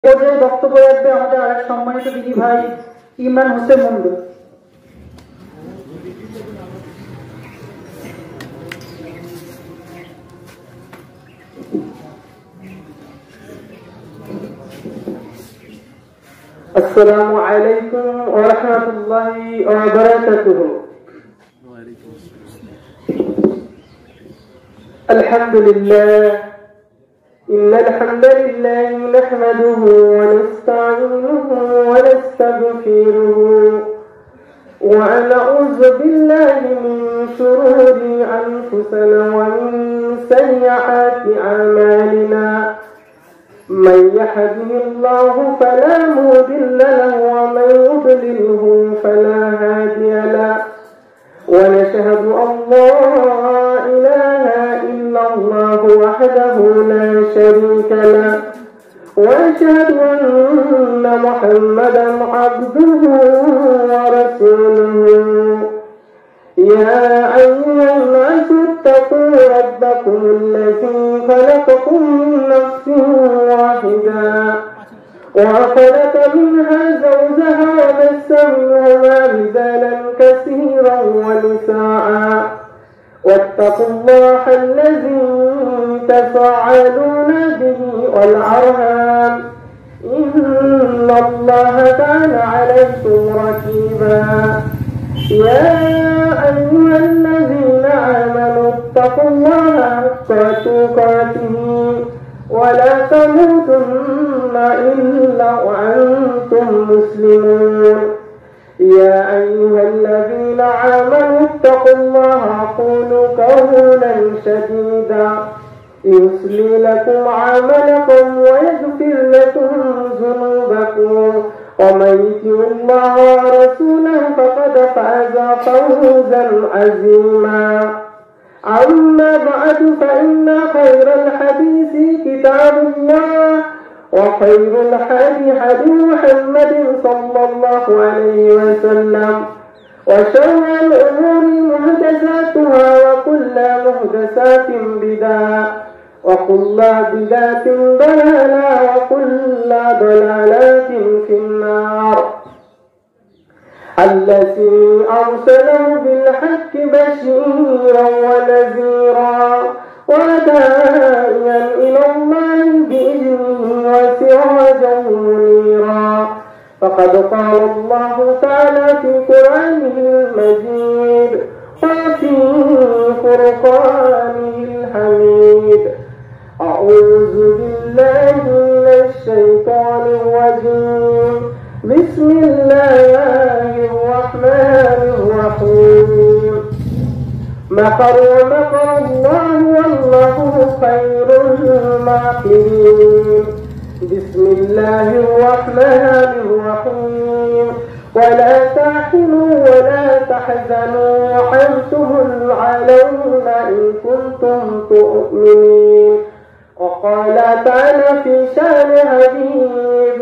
বক্তব্য রাখবে আমাদের আরেক সম্মানিত দিদি ভাই ইমরান হোসেন মন্ডল। আসসালামু আলাইকুম ওয়া রাহমাতুল্লাহি ওয়া বারাকাতুহু। আলহামদুলিল্লাহ إن الحمد لله نحمده ونستعينه ونستغفره ونعوذ بالله من شرور أنفسنا ومن سيئات أعمالنا من يهده الله فلا مضل له ومن يضلله فلا هادي له ونشهد أن لا إله إلا الله وحده لا شريك له ونشهد أن محمدا عبده ورسوله يا أيها الناس اتقوا ربكم الذي خلقكم من نفس واحدة وخلق منها زوجها وبث منهما رجالا كثيرا ونساء واتقوا الله الذي تساءلون به والأرحام إن الله كان عليكم رقيبا يا أيها الذين آمنوا اتقوا الله حق تقاته ولا تموتن إلا وأنتم مسلمون يا أيها الذين آمنوا اتقوا الله وقولوا قولا سديدا يصلح لكم أعمالكم ويغفر لكم ذنوبكم ومن يطع الله ورسوله فقد فاز فوزا عظيما أما بعد فإن خير الحديث كتاب الله وخير الهدي هدي محمد صلى الله عليه وسلم وشر الأمور محدثاتها وكل محدثات بدعة وكل بدعة ضلالة وكل ضلالة في النار الذي أرسله بالحق بشيرا ونذيرا وداعيا إلى الله بإذنه وسراجا منيرا فقد قال الله تعالى في قرآنه المجيد وفي فرقانه الحميد أعوذ بالله من الشيطان الرجيم بسم الله الرحمن الرحيم مكروا ومكر الله والله خير الماكرين بسم الله الرحمن الرحيم ولا تهنوا ولا تحزنوا وأنتم الأعلون إن كنتم تؤمنين وقال تعالى في شأن حبيب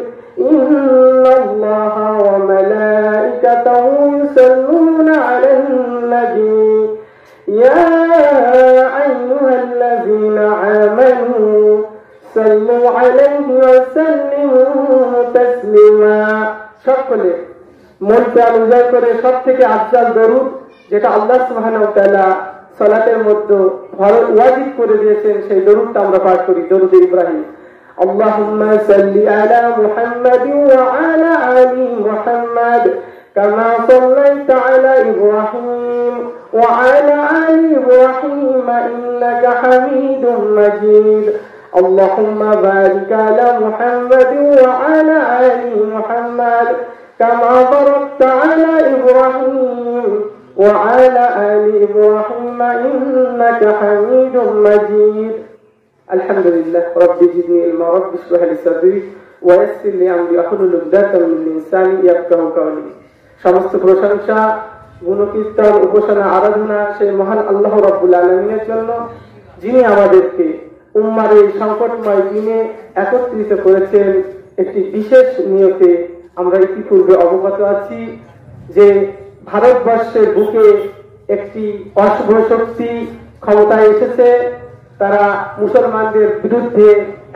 إن الله وملائكته يصلون على النبي يا أيها الذين آمنوا صلوا عليه وسلموا تسليما সকলে মনকে অনুযায়ী করে সব থেকে আফজাল দরুদ যেটা আল্লাহ সুবহানাহু ওয়া তাআলা সালাতের মধ্যে ওয়াজিব করে দিয়েছেন সেই দরুদটা আমরা পাঠ করি দরুদ ইব্রাহিম আল্লাহুম্মা সাল্লি আলা মুহাম্মাদিন ওয়া আলা আলি মুহাম্মাদ কামা সাল্লাইতা আলা ইব্রাহিম ওয়া আলা আলি ইব্রাহিম ইন্নাকা হামিদুম মাজিদ اللهم بارك على محمد وعلى آل محمد كما باركت على إبراهيم وعلى آل إبراهيم إنك حميد مجيد الحمد لله رب زدني علما رب اشرح لي صدري ويسر لي أمري واحلل عقدة من لساني يفقهوا قولي সমস্ত প্রশংসা গুণকীর্তন উপাসনা আরাধনা সেই মহান আল্লাহ রাব্বুল আলামিনের জন্য যিনি আমাদেরকে উম্মার এই সংকটময় দিনে একত্রিত করেছেন একটি বিশেষ নিয়তে। আমরা ইতিপূর্বে অবগত আছি যে ভারতবর্ষের বুকে একটি অশুভ শক্তি ক্ষমতায় এসেছে, তারা মুসলমানদের বিরুদ্ধে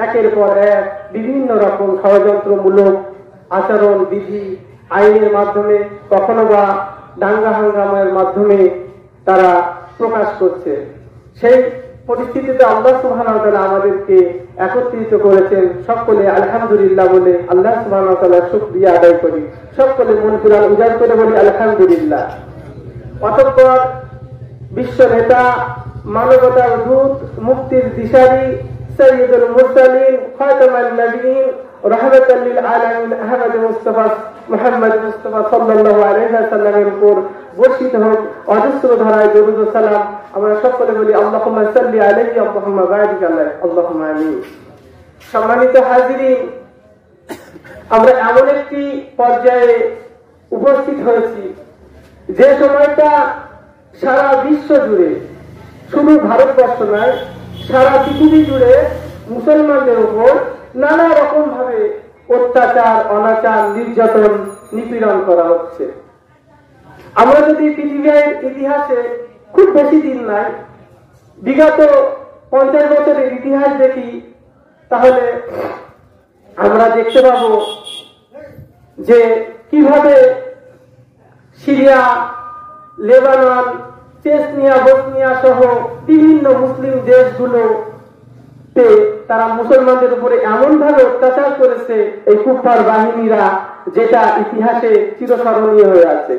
একের পর এক বিভিন্ন রকম ষড়যন্ত্রমূলক আচরণ বিধি আইনের মাধ্যমে, কখনো বা দাঙ্গা হাঙ্গামের মাধ্যমে তারা প্রকাশ করছে। সেই পরিস্থিতিতে আল্লাহ সুবহানাহু ওয়া তাআলা আমাদেরকে একত্রিত করেছেন। সকলে আলহামদুলিল্লাহ বলে আল্লাহ সুবহানাহু ওয়া তাআলার শুকরিয়া আদায় করি। সকলে মন প্রাণ উজাড় করে বলি আলহামদুলিল্লাহ। অতঃপর বিশ্ব নেতা, মানবতার দূত, মুক্তির দিশারি, সাইয়্যিদুল মুরসালিন, খাতামুন নবিয়্যিন, রাহমাতাল লিল আলামিন আহমদ মুস্তাফা মুহাম্মদ মুস্তাফা সাল্লাল্লাহু আলাইহি ওয়াসাল্লামের উপর বর্ষিত হোক অজস্র ধারায় দরুদ ও সালাম। আমরা সকলে বলি আল্লাহুম্মা সাল্লি আলাইহি আল্লাহুম্মা বারিক আলাইহি আল্লাহুম্মা আমিন। সম্মানিত হাজিরিন, আমরা এমন একটি পর্যায়ে উপস্থিত হয়েছি যে সময়টা সারা বিশ্ব জুড়ে, শুধু ভারতবর্ষ নয়, সারা পৃথিবী জুড়ে মুসলমানদের উপর নানা রকম ভাবে অত্যাচার, অনাচার, নির্যাতন, নিপীড়ন করা হচ্ছে। আমরা যদি পৃথিবীর ইতিহাসে খুব বেশি দিন নাই, বিগত 50 বছরের ইতিহাস দেখি, তাহলে আমরা দেখতে পাবো যে কিভাবে সিরিয়া, লেবানন, চেচনিয়া, বসনিয়া সহ বিভিন্ন মুসলিম দেশগুলোতে তারা মুসলমানদের উপরে এমন ভাবে অত্যাচার করেছে এই কুফফার বাহিনীরা, যেটা ইতিহাসে চিরস্মরণীয় হয়ে আছে।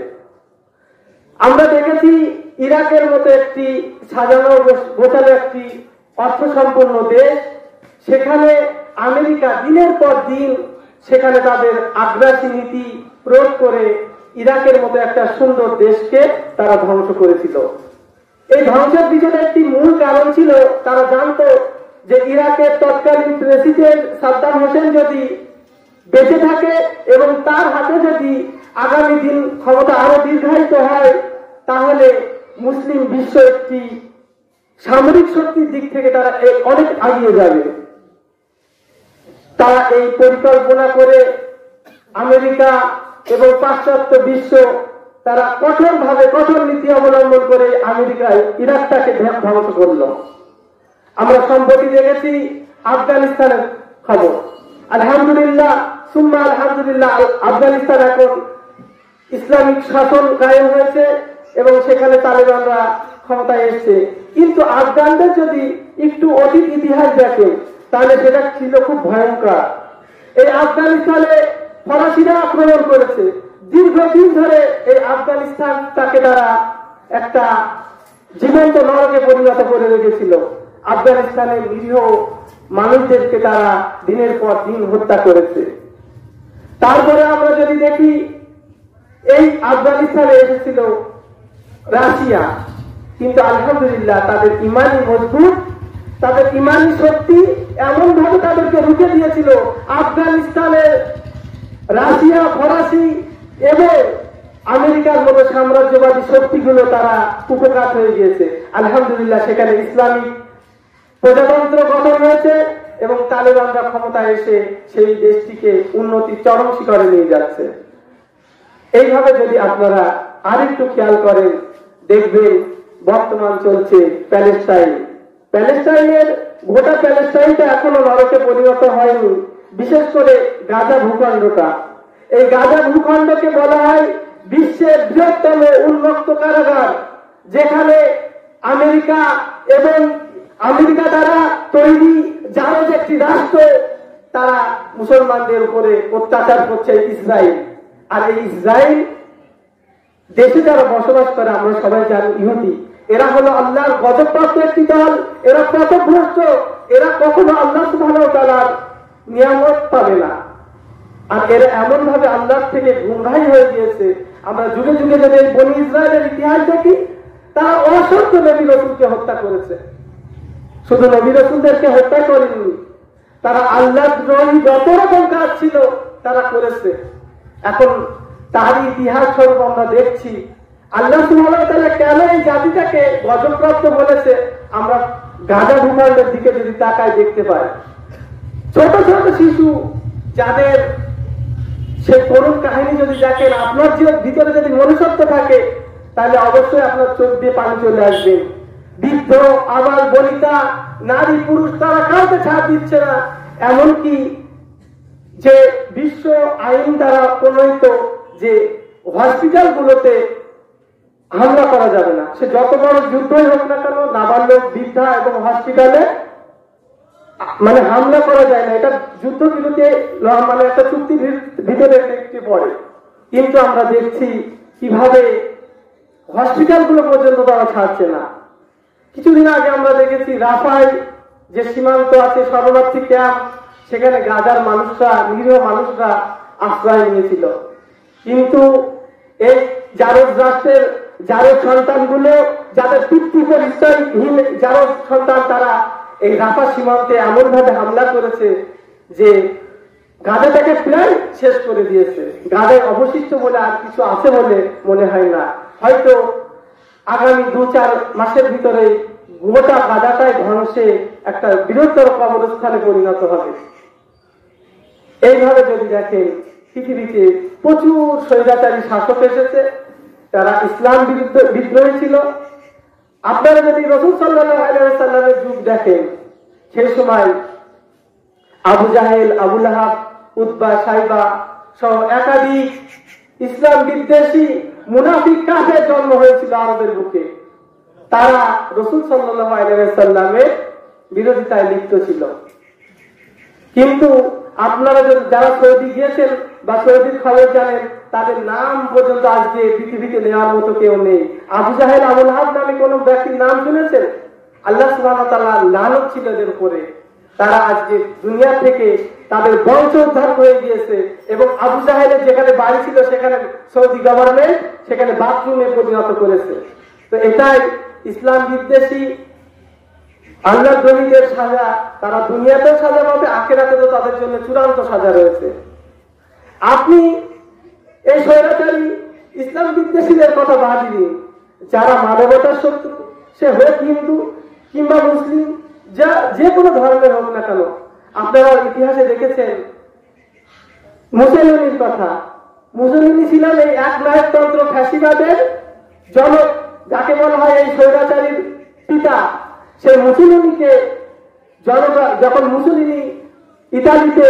আমরা দেখেছি ইরাকের মতো একটি সাজানো গোছানো একটি অর্থসম্পন্ন দেশ, সেখানে আমেরিকা দিনের পর দিন সেখানে তাদের আগ্রাসী নীতি প্রয়োগ করে ইরাকের মতো একটা সুন্দর দেশকে তারা ধ্বংস করেছিল। এই ধ্বংসের পিছনে একটি মূল কারণ ছিল, তারা জানতো যে ইরাকের তৎকালীন প্রেসিডেন্ট সাদ্দাম হোসেন যদি বেঁচে থাকে এবং তার হাতে যদি আগামী দিন ক্ষমতা আরো দীর্ঘায়িত হয়, তাহলে মুসলিম বিশ্ব একটি সামরিক শক্তির দিক থেকে তারা অনেক এগিয়ে যাবে। তারা এই পরিকল্পনা করে আমেরিকা এবং পাশ্চাত্য বিশ্ব তারা কঠোর নীতি অবলম্বন করে আমেরিকায় ইরাকটাকে ধ্বংস করলো। আমরা সম্প্রতি দেখেছি আফগানিস্তানের খবর। আলহামদুলিল্লাহ সুম্মা আলহামদুলিল্লাহ, আফগানিস্তান এখন ইসলামিক শাসন কায়েম হয়েছে এবং সেখানে তালেবানরা ক্ষমতায় এসছে। কিন্তু আফগানদের যদি একটু অতীত ইতিহাস দেখে, তাহলে সেটা ছিল খুব ভয়ঙ্কর। এই আফগানিস্তানে ফরাসিরা আক্রমণ করেছে। দীর্ঘদিন ধরে এই আফগানিস্তানটাকে তারা একটা জীবন্ত নরকে পরিণত করে রেখেছিল। আফগানিস্তানের নিরীহ মানুষদেরকে তারা দিনের পর দিন হত্যা করেছে। তারপরে আমরা যদি দেখি, এই আফগানিস্তানে এসেছিল রাশিয়া, কিন্তু আলহামদুলিল্লাহ তাদের ইমানি মজবুত, তাদের ইমানি শক্তি এমন ভাবে তাদেরকে রুখে দিয়েছিল, আফগানিস্তানের রাশিয়া, ফরাসি এবং আমেরিকার মতো সাম্রাজ্যবাদী শক্তিগুলো তারা উপকার হয়ে গিয়েছে। আলহামদুলিল্লাহ সেখানে ইসলামিক প্রজাতন্ত্র গঠন হয়েছে এবং তালেবানরা ক্ষমতায় এসে সেই দেশটিকে উন্নতির চরম শিখরে নিয়ে যাচ্ছে। এইভাবে যদি আপনারা আরেকটু খেয়াল করেন, দেখবেন বর্তমান চলছে প্যালেস্টাইনের গোটা প্যালেস্টাইনটা এখনো নরকে পরিণত হয়নি। বিশেষ করে গাজা ভূখণ্ডটা, এই গাজা ভূখণ্ডকে বলা হয় বিশ্বের বৃহত্তম উন্মুক্ত কারাগার, যেখানে আমেরিকা এবং আমেরিকা দ্বারা তৈরি জাহাজ একটি রাষ্ট্র, তারা মুসলমানদের উপরে অত্যাচার করছে ইসরায়েল। আর এই ইসরায়েল দেশে যারা বসবাস করে আমরা সবাই জানি ইহুদি, এরা হলো আল্লাহর গজবপ্রাপ্ত একটি দল। এরা পথভ্রষ্ট, এরা কখনো আল্লাহ সুবহানাহু ওয়া তাআলার নিয়ামত পাবে না। আর এরা এমন ভাবে আল্লাহ থেকে গুমরাহী হয়ে গিয়েছে। আমরা যুগে যুগে যদি বনি ইসরায়েলের ইতিহাস দেখি, তারা অসংখ্য নবী রাসূলকে হত্যা করেছে। শুধু নবী রাসূলদেরকে হত্যা করেনি, তারা আল্লাহর দ্রোহী যত রকম কাজ ছিল তারা করেছে। এখন তার ইতিহাস স্বরূপ আমরা দেখছি আল্লাহ সুবহানাহু ওয়া তাআলা কেন এই জাতিটাকে গজবপ্রাপ্ত বলেছে। আমরা গাজা ভূখণ্ডের দিকে যদি তাকাই দেখতে পাই, ছোট ছোট শিশু যাদের সে করুণ কাহিনী যদি দেখেন, আপনার ভিতরে যদি মনুষ্যত্ব থাকে, তাহলে অবশ্যই আপনার চোখ দিয়ে পানি চলে আসবে। বৃদ্ধ, আবাল, বনিতা, নারী, পুরুষ, তারা কাউকে ছাড় দিচ্ছে না। এমনকি যে বিশ্ব আইন দ্বারা প্রণীত যে হসপিটালগুলোতে হামলা করা যাবে না, সে যত বড় যুদ্ধই হোক না কেন, নাবালক, বৃদ্ধা এবং হসপিটালে মানে হামলা করা যায় না। এটা যুদ্ধ বিরতি মানে একটা চুক্তির ভিতরে একটি পড়ে। কিন্তু আমরা দেখছি কিভাবে হসপিটালগুলো পর্যন্ত তারা ছাড়ছে না। কিছুদিন আগে আমরা দেখেছি রাফায় যে সীমান্ত আছে, শরণার্থী ক্যাম্প, সেখানে গাজার মানুষরা, নিরীহ মানুষরা আশ্রয় নিয়েছিল। কিন্তু এই জারজ রাষ্ট্রের জারজ সন্তানগুলো, যাদের পিতৃ পরিচয়হীন জারজ সন্তান, তারা এই রাফা সীমান্তে এমন ভাবে হামলা করেছে যে গাজাটাকে প্রায় শেষ করে দিয়েছে। গাজায় অবশিষ্ট বলে আর কিছু আছে বলে মনে হয় না। হয়তো আগামী 2-4 মাসের ভিতরে গোটা গাজাটাই ধ্বংসে একটা বৃহত্তর কবরস্থানে পরিণত হবে। এইভাবে যদি দেখেন, পৃথিবীতে প্রচুর স্বৈরাচারী শাসক এসেছে, তারা ইসলাম বিদ্রোহী ছিল। আপনারা যদি রাসূল সাল্লাল্লাহু আলাইহি ওয়াসাল্লামের যুগ দেখেন, সেই সময় আবু জাহেল, আবু লাহাব, উতবা, সাইবা সহ একাধিক ইসলাম বিদ্বেষী মুনাফিক কাফের জন্ম হয়েছিল আরবের বুকে। তারা রাসূল সাল্লাল্লাহু আলাইহি ওয়াসাল্লামের বিরোধিতায় লিপ্ত ছিল। কিন্তু আপনারা যারা সৌদি গিয়েছেন বা সৌদির খবর জানেন, তাদের নাম পর্যন্ত আজকে পৃথিবীতে নেওয়ার মতো কেউ নেই। আবু জাহেল, আবু লাহাব নামে কোন ব্যক্তির নাম শুনেছেন? আল্লাহ সুবহানাহু ওয়া তাআলা লানত ছিল এদের উপরে। তারা আজকে দুনিয়া থেকে তাদের বংশ উদ্ধার হয়ে গিয়েছে। এবং আবু জাহেলের যেখানে বাড়ি ছিল, সেখানে সৌদি গভর্নমেন্ট সেখানে বাথরুমে পরিণত করেছে। তো এটাই ইসলাম বিদ্বেষী আল্লাহর দ্রোহীদের সাজা। তারা দুনিয়াতেও সাজা পাবে, আখিরাতে তো তাদের জন্য চূড়ান্ত সাজা রয়েছে। আপনি এই স্বৈরাচারী ইসলাম বিদ্বেষীদের কথা বাদ দিন, যারা মানবতার শত্রু, সে হোক হিন্দু কিংবা মুসলিম, যা যে কোনো ধর্মের হোক না কেন। আপনারা ইতিহাসে দেখেছেন মুসলিমের কথা। মুসলিমি ছিলেন এই এক নায়কতন্ত্র ফ্যাসিবাদের জনক, যাকে বলা হয় এই স্বৈরাচারীর পিতা। সেই মুসলিমকে জনতা, যখন মুসলিমি ইতালিতে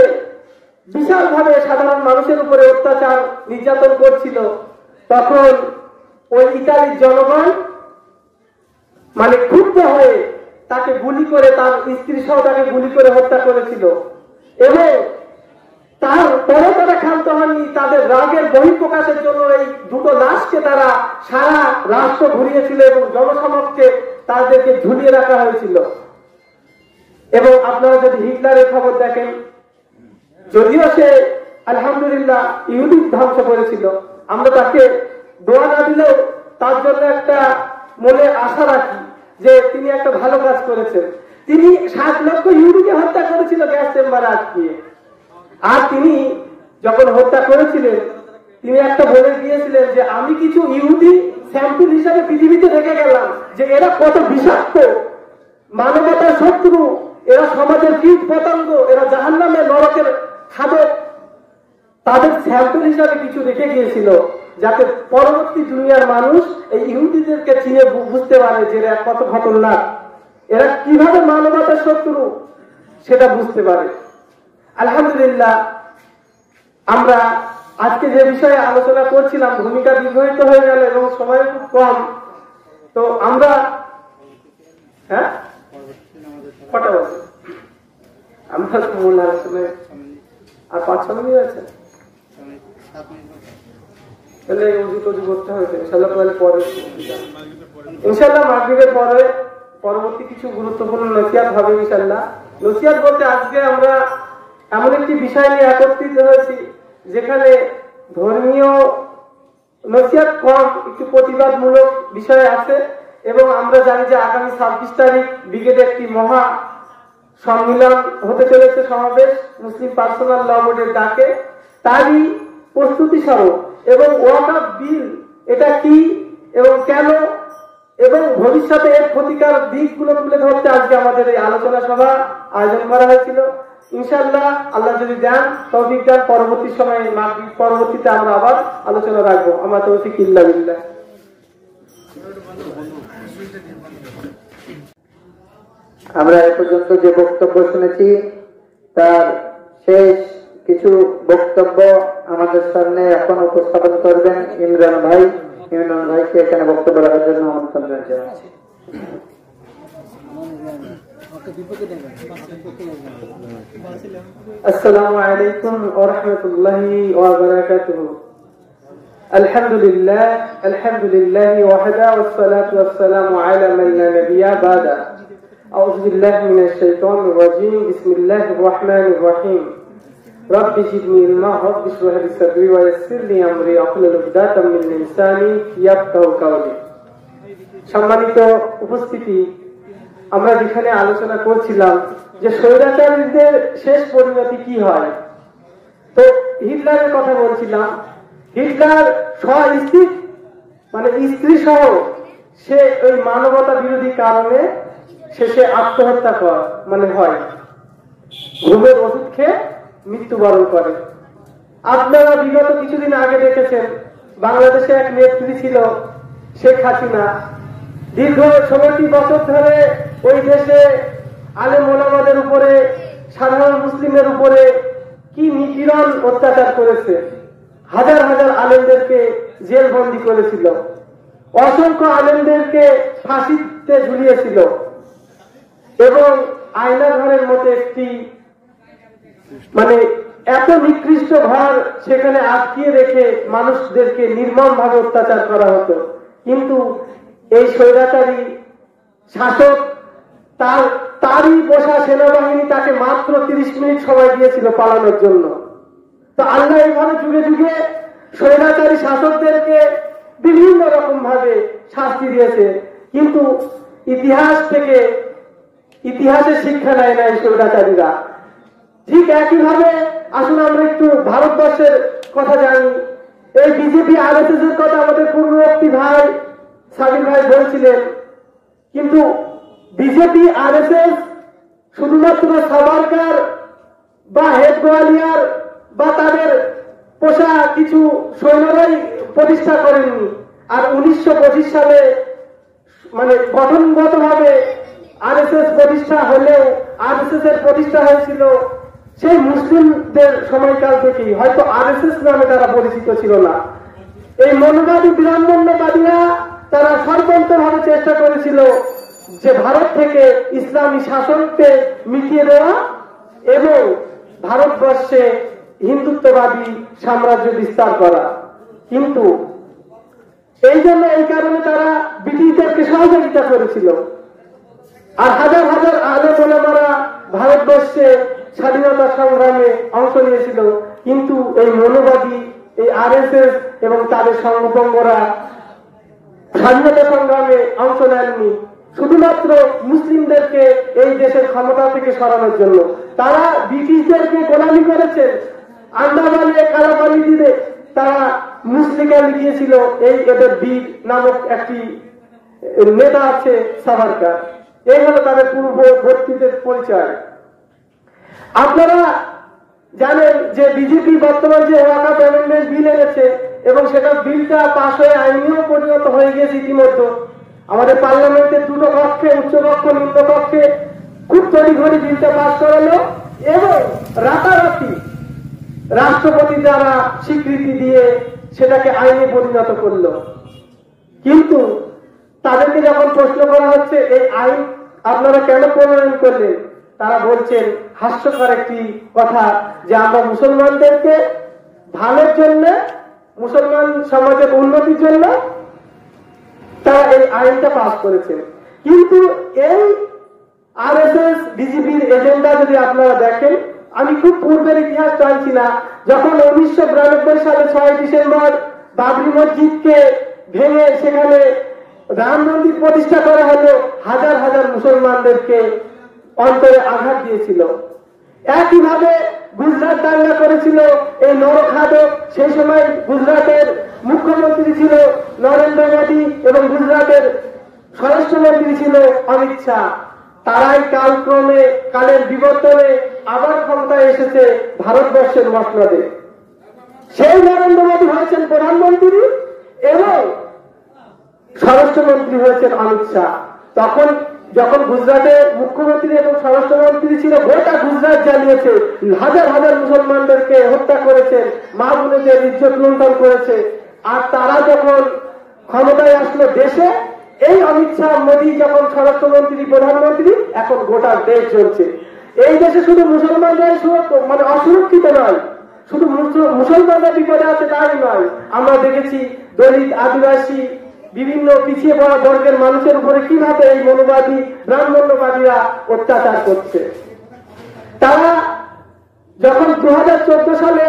বিশালভাবে সাধারণ মানুষের উপরে অত্যাচার নির্যাতন করছিল, তখন ওই ইতালির জনগণ মানে ক্ষুব্ধ হয়ে তাকে গুলি করে, তার স্ত্রী সহ তাকে গুলি করে হত্যা করেছিল। এবং তারপরে তারা ক্ষান্ত হননি। তাদের রাগের বহিঃপ্রকাশের জন্য এই দুটো লাশকে তারা সারা রাষ্ট্র ঘুরিয়েছিল এবং জনসমক্ষে তাদেরকে ঝুলিয়ে রাখা হয়েছিল। এবং আপনারা যদি হিটলারের খবর দেখেন, যদিও সে আলহামদুলিল্লাহ ইহুদি ধ্বংস করেছিল, আমরা তাকে দোয়া না দিলেও তার জন্য একটা মনে আশা রাখি যে তিনি একটা ভালো কাজ করেছেন। তিনি 7 লক্ষ ইহুদিকে হত্যা করেছিল গ্যাস চেম্বারে আটকিয়ে। আর তিনি যখন হত্যা করেছিলেন, তিনি একটা বলে দিয়েছিলেন যে আমি কিছু ইহুদি স্যাম্পল হিসাবে পৃথিবীতে রেখে গেলাম, যে এরা কত বিষাক্ত, মানবতার শত্রু, এরা সমাজের কীট পতঙ্গ, এরা জাহান্নামে নরকের খাদক। তাদের স্যাম্পল হিসাবে কিছু রেখে গিয়েছিল, যাতে পরবর্তী দুনিয়ার মানুষ এই ইহুদিদেরকে চিনে বুঝতে পারে যে এরা কত খতরনাক, এরা কিভাবে মানবতার শত্রু সেটা বুঝতে পারে। আলহামদুলিল্লাহ, আমরা আজকে যে বিষয়ে আলোচনা করছিলাম, ভূমিকা দীর্ঘায়িত হয়ে গেল এবং সময় খুব কম। তো আমরা কটা বলছি আমরা মূল আলোচনায় আর 5-6 মিনিট আছে, তাহলে করতে হয়েছে ইনশাল্লাহ। পরে ইনশাল্লাহ মাগরিবের পরে পরবর্তী কিছু গুরুত্বপূর্ণ নসিহত হবে ইনশাল্লাহ। নসিহত বলতে আজকে আমরা এমন একটি বিষয় নিয়ে একত্রিত হয়েছি যেখানে ধর্মীয় নসিহত কম, একটু প্রতিবাদমূলক বিষয় আছে। এবং আমরা জানি যে আগামী 26 তারিখ ব্রিগেডে একটি মহা সম্মিলন হতে চলেছে, সমাবেশ, মুসলিম পার্সোনাল ল বোর্ডের ডাকে। তারই প্রস্তুতি স্বরূপ এবং ওয়াকফ বিল এটা কি এবং কেন এবং ভবিষ্যতে এর ক্ষতিকার দিকগুলো তুলে ধরতে আজকে আমাদের এই আলোচনা সভা আয়োজন করা হয়েছিল। ইনশাআল্লাহ আল্লাহ যদি দেন, তৌফিক দেন, পরবর্তী সময়ে পরবর্তীতে আমরা আবার আলোচনা রাখবো। আমার তৌফিক ইল্লা বিল্লাহ। আমরা এ পর্যন্ত যে বক্তব্য শুনেছি তার শেষ কিছু বক্তব্য আমাদের সামনে এখন উপস্থাপন করবেন ইমরান ভাই। ইমরান ভাইকে এখানে বক্তব্য রাখার জন্য আমন্ত্রণ জানাচ্ছি। আসসালামু আলাইকুম ওয়া রাহমাতুল্লাহি ওয়া বারাকাতুহু। আলহামদুলিল্লাহ ওয়াহদা ওয়াস সালাতু ওয়াস সালামু আলা মান লা নাবিয়্যা বাদা। আউযু বিল্লাহি মিনাশ শাইতানির রাজীম। বিসমিল্লাহির রহমানির রহিম। রব্বি জিদনি ইলমা রব্বি ইশরাহ লি সাদরি ওয়া ইয়াসসির লি আমরি ওয়াহলুল উকদাতাম মিন লিসানি ইয়াফকাহু কাওলি। সম্মানিত উপস্থিতি, আমরা যেখানে আলোচনা করছিলাম যে স্বৈরাচারীদের শেষ পরিণতি কি হয়, তো হিটলারের কথা বলছিলাম। হিটলার স্ত্রী মানে স্ত্রী সহ সে ওই মানবতা বিরোধী কারণে শেষে আত্মহত্যা হয়, ঘুমের ওষুধ খেয়ে মৃত্যুবরণ করে। আপনারা বিগত কিছুদিন আগে দেখেছেন বাংলাদেশে এক নেত্রী ছিল শেখ হাসিনা। দীর্ঘ 16টি বছর ধরে ওই দেশে আলেম ওলামাদের উপরে, সাধারণ মুসলিমের উপরে কি নিপীড়ন অত্যাচার করেছে। হাজার হাজার আলেমদেরকে জেলবন্দি করেছিল, অসংখ্য আলেমদেরকে ফাঁসিতে ঝুলিয়েছিল এবং আয়না ঘরের মতো একটি মানে এত নিকৃষ্ট ঘর সেখানে আটকিয়ে রেখে মানুষদেরকে নির্মমভাবে অত্যাচার করা হতো। কিন্তু এই স্বৈরাচারী শাসক তারই বসা সেনাবাহিনী তাকে মাত্র 30 মিনিট সময় দিয়েছিল পালানোর জন্য। তো আল্লাহ এইভাবে যুগে যুগে স্বৈরাচারী শাসকদেরকে বিভিন্ন রকম ভাবে শাস্তি দিয়েছে, কিন্তু ইতিহাসের শিক্ষা নেয় না এই স্বৈরাচারীরা। ঠিক একইভাবে আসুন আমরা একটু ভারতবর্ষের কথা জানি। এই বিজেপি আরএসএস এর কথা আমাদের পূর্ববর্তী ভাই সাবির ভাই বলছিলেন, কিন্তু বিজেপি আরএসএস শুধুমাত্র সাভারকার বা হেড গোয়ালিয়ার বা তাদের পোষা কিছু সৈন্যরাই প্রতিষ্ঠা করেননি। আর 1925 সালে মানে গঠনগতভাবে আরএসএস প্রতিষ্ঠা হলেও আরএসএস এর প্রতিষ্ঠা হয়েছিল সেই মুসলিমদের সময়কাল থেকেই, হয়তো আরএসএস নামে তারা পরিচিত ছিল না। এই মনোবাদী ব্রাহ্মণ্যবাদীরা তারা সর্বন্তভাবে চেষ্টা করেছিল যে ভারত থেকে ইসলামী শাসনকে মিটিয়ে দেওয়া এবং ভারতবর্ষে হিন্দুত্ববাদী সাম্রাজ্য বিস্তার করা। কিন্তু এই কারণে তারা ব্রিটিশদেরকে সহযোগিতা করেছিল। আর হাজার হাজার আলেম ওলামারা ভারতবর্ষে স্বাধীনতা সংগ্রামে অংশ নিয়েছিল, কিন্তু এই মনোবাদী এই আরএসএস এবং তাদের সংগঠনরা স্বাধীনতা সংগ্রামে অংশ নেননি, শুধুমাত্র মুসলিমদেরকে এই দেশের ক্ষমতা থেকে সরানোর জন্য। তারা ব্রিটিশদেরকে গোলামি করেছে। আন্দামানে কালাপানি দিয়ে তারা মুসলিকা লিখিয়েছিল। এদের বীর নামক একটি নেতা আছে সাভারকার। এই হলো তাদের পূর্ববর্তীদের পরিচয়। আপনারা জানেন যে বিজেপি বর্তমান যে ওয়াকাফ অ্যামেন্ডমেন্ট বিল এনেছে এবং সেটা বিলটা পাশ হয়ে আইনেও পরিণত হয়ে গেছে ইতিমধ্যে। আমাদের পার্লামেন্টের দুটো কক্ষে, উচ্চকক্ষ নিম্ন কক্ষে খুব তড়িঘড়ি বিলটা পাশ করালো এবং রাতারাতি রাষ্ট্রপতি দ্বারা স্বীকৃতি দিয়ে সেটাকে আইনে পরিণত করলো। কিন্তু তাদেরকে যখন প্রশ্ন করা হচ্ছে এই আইন আপনারা কেন প্রণয়ন করলেন, তারা বলছেন হাস্যকর একটি কথা যে আমরা মুসলমানদেরকে ভালোর জন্য, মুসলমান সমাজের উন্নতির জন্য তারা এই আইনটা পাস করেছেন। কিন্তু এই আরএসএস বিজেপির এজেন্ডা যদি আপনারা দেখেন, আমি খুব পূর্বের ইতিহাস জানছি না, যখন 1992 সালে 6 ডিসেম্বর বাবরি মসজিদকে ভেঙে সেখানে রাম মন্দির প্রতিষ্ঠা করা হলো, হাজার হাজার মুসলমানদেরকে অন্তরে আঘাত দিয়েছিল। একইভাবে গুজরাট দাঙ্গা করেছিল এই নরখাদক। সেই সময় গুজরাটের মুখ্যমন্ত্রী ছিল নরেন্দ্র মোদী এবং গুজরাটের স্বরাষ্ট্রমন্ত্রী ছিল অমিত শাহ। তারাই কালক্রমে কালের বিবর্তনে আবার ক্ষমতায় এসেছে ভারতবর্ষের মসনদে। সেই নরেন্দ্র মোদী হয়েছেন প্রধানমন্ত্রী এবং স্বরাষ্ট্রমন্ত্রী হয়েছেন অমিত শাহ। তখন যখন গুজরাটে মুখ্যমন্ত্রী এবং স্বরাষ্ট্রমন্ত্রী ছিল, গোটা গুজরাট জ্বালিয়েছে, হাজার হাজার মুসলমানদেরকে হত্যা করেছেন, মা বোনেদের ইজ্জত লুণ্ঠন করেছে। আর তারা যখন ক্ষমতায় আসলো দেশে, এই অমিত শাহ মোদী যখন স্বরাষ্ট্রমন্ত্রী প্রধানমন্ত্রী, এখন গোটা দেশ চলছে। এই দেশে শুধু মুসলমানরাই মানে অসুরক্ষিত নয়, শুধু মুসলমানরা বিপদে আছে তাই নয়, আমরা দেখেছি দলিত, আদিবাসী, বিভিন্ন পিছিয়ে পড়া বর্গের মানুষের উপরে কিভাবে এই মনোবাদী ব্রাহ্মণ্যবাদীরা অত্যাচার করছে। তারা যখন 2014 সালে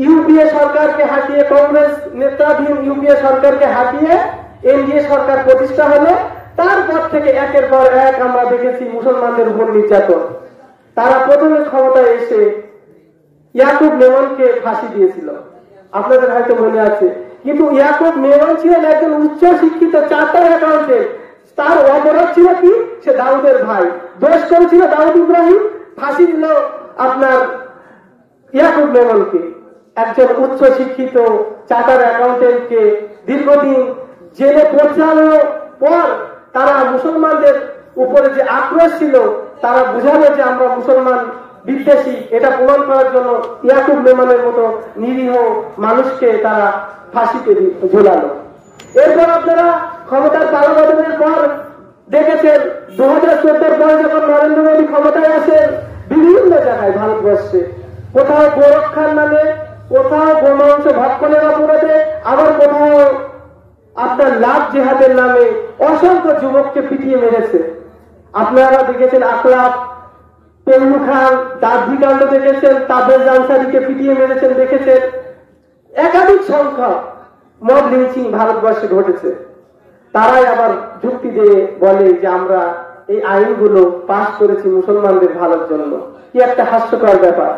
ইউপিএ সরকারকে হাঁটিয়ে, কংগ্রেস নেতাধীন ইউপিএ সরকারকে হাঁটিয়ে এনডিএ সরকার প্রতিষ্ঠা হলো, তারপর থেকে একের পর এক আমরা দেখেছি মুসলমানদের উপর নির্যাতন। তারা প্রথমে ক্ষমতায় এসে ইয়াকুব মেমনকে ফাঁসি দিয়েছিল, আপনাদের হয়তো মনে আছে। কিন্তু ইয়াকুব মেমন ছিলেন একজন উচ্চ শিক্ষিত চার্টার্ড অ্যাকাউন্টেন্ট। তার অপরাধ ছিল কি? সে দাউদের ভাই, দোষ করেছিল দাউদ ইব্রাহিম, ফাঁসি দিল আপনার ইয়াকুব মেমনকে। একজন উচ্চ শিক্ষিত চার্টার্ড অ্যাকাউন্টেন্টকে দীর্ঘদিন জেলে পৌঁছানোর পর তারা মুসলমানদের উপরে যে আক্রোশ ছিল, তারা বুঝালো যে আমরা মুসলমান বিদ্বেষী, এটা প্রমাণ করার জন্য ইয়াকুব মেমনের মতো নিরীহ মানুষকে তারা ফাঁসিতে ঝোলালো। এরপর আপনারা ক্ষমতার পালাবদলের পর দেখেছেন 2014 পরে যখন নরেন্দ্র মোদী ক্ষমতায় আসেন, বিভিন্ন জায়গায় ভারতবর্ষে কোথাও গোরক্ষার নামে, কোথাও গোমাংস ভক্ষণের অপরাধে, আবার কোথাও আপনার লাভ জেহাদের নামে অসংখ্য যুবককে পিটিয়ে মেরেছে। আপনারা দেখেছেন আকলাপ, পেন্নু খান, দার্জি কাণ্ড দেখেছেন, তাবেজ আনসারিকে পিটিয়ে মেরেছেন দেখেছেন। একাধিক সংখ্যক মব লিঞ্চিং ভারতবর্ষে ঘটেছে। তারাই আবার যুক্তি দিয়ে বলে যে আমরা এই আইনগুলো পাশ করেছি মুসলমানদের ভালোর জন্য। কি একটা হাস্যকর ব্যাপার।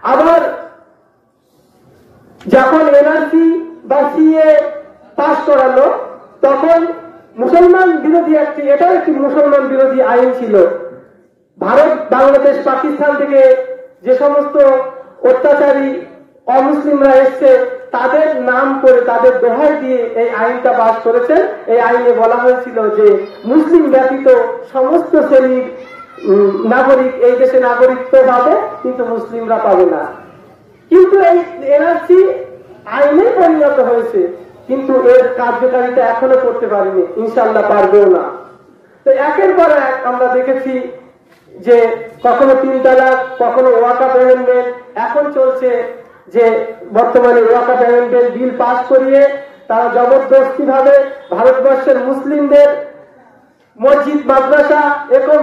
আবার যখন এনআরসি বা সিএ পাশ করালো, তখন মুসলমান বিরোধী এটাও একটি মুসলমান বিরোধী আইন ছিল। ভারত, বাংলাদেশ, পাকিস্তান থেকে যে সমস্ত অত্যাচারী অমুসলিমরা এসছে, তাদের নাম করে, তাদের দোহাই দিয়ে এই আইনটা পাস করেছেন। এই আইনে বলা হয়েছিল যে মুসলিম ব্যতীত সমস্ত শ্রেণীর নাগরিক এই দেশে নাগরিকত্ব পাবে, কিন্তু মুসলিমরা পাবে না। কিন্তু এই এনআরসি আইনে পরিণত হয়েছে, কিন্তু এর কার্যকারিতা এখনো করতে পারেনি, ইনশাল্লাহ পারবেও না। তো একের পর এক আমরা দেখেছি যে কখনো 3 তালাক, কখনো ওয়াকাফ অ্যামেন্ডমেন্ট, এখন চলছে যে বর্তমানে ওয়াকাফ অ্যামেন্ডমেন্ট বিল পাস করিয়ে তারা জবরদস্তি ভাবে ভারতবর্ষের মুসলিমদের মসজিদ, মাদ্রাসা এবং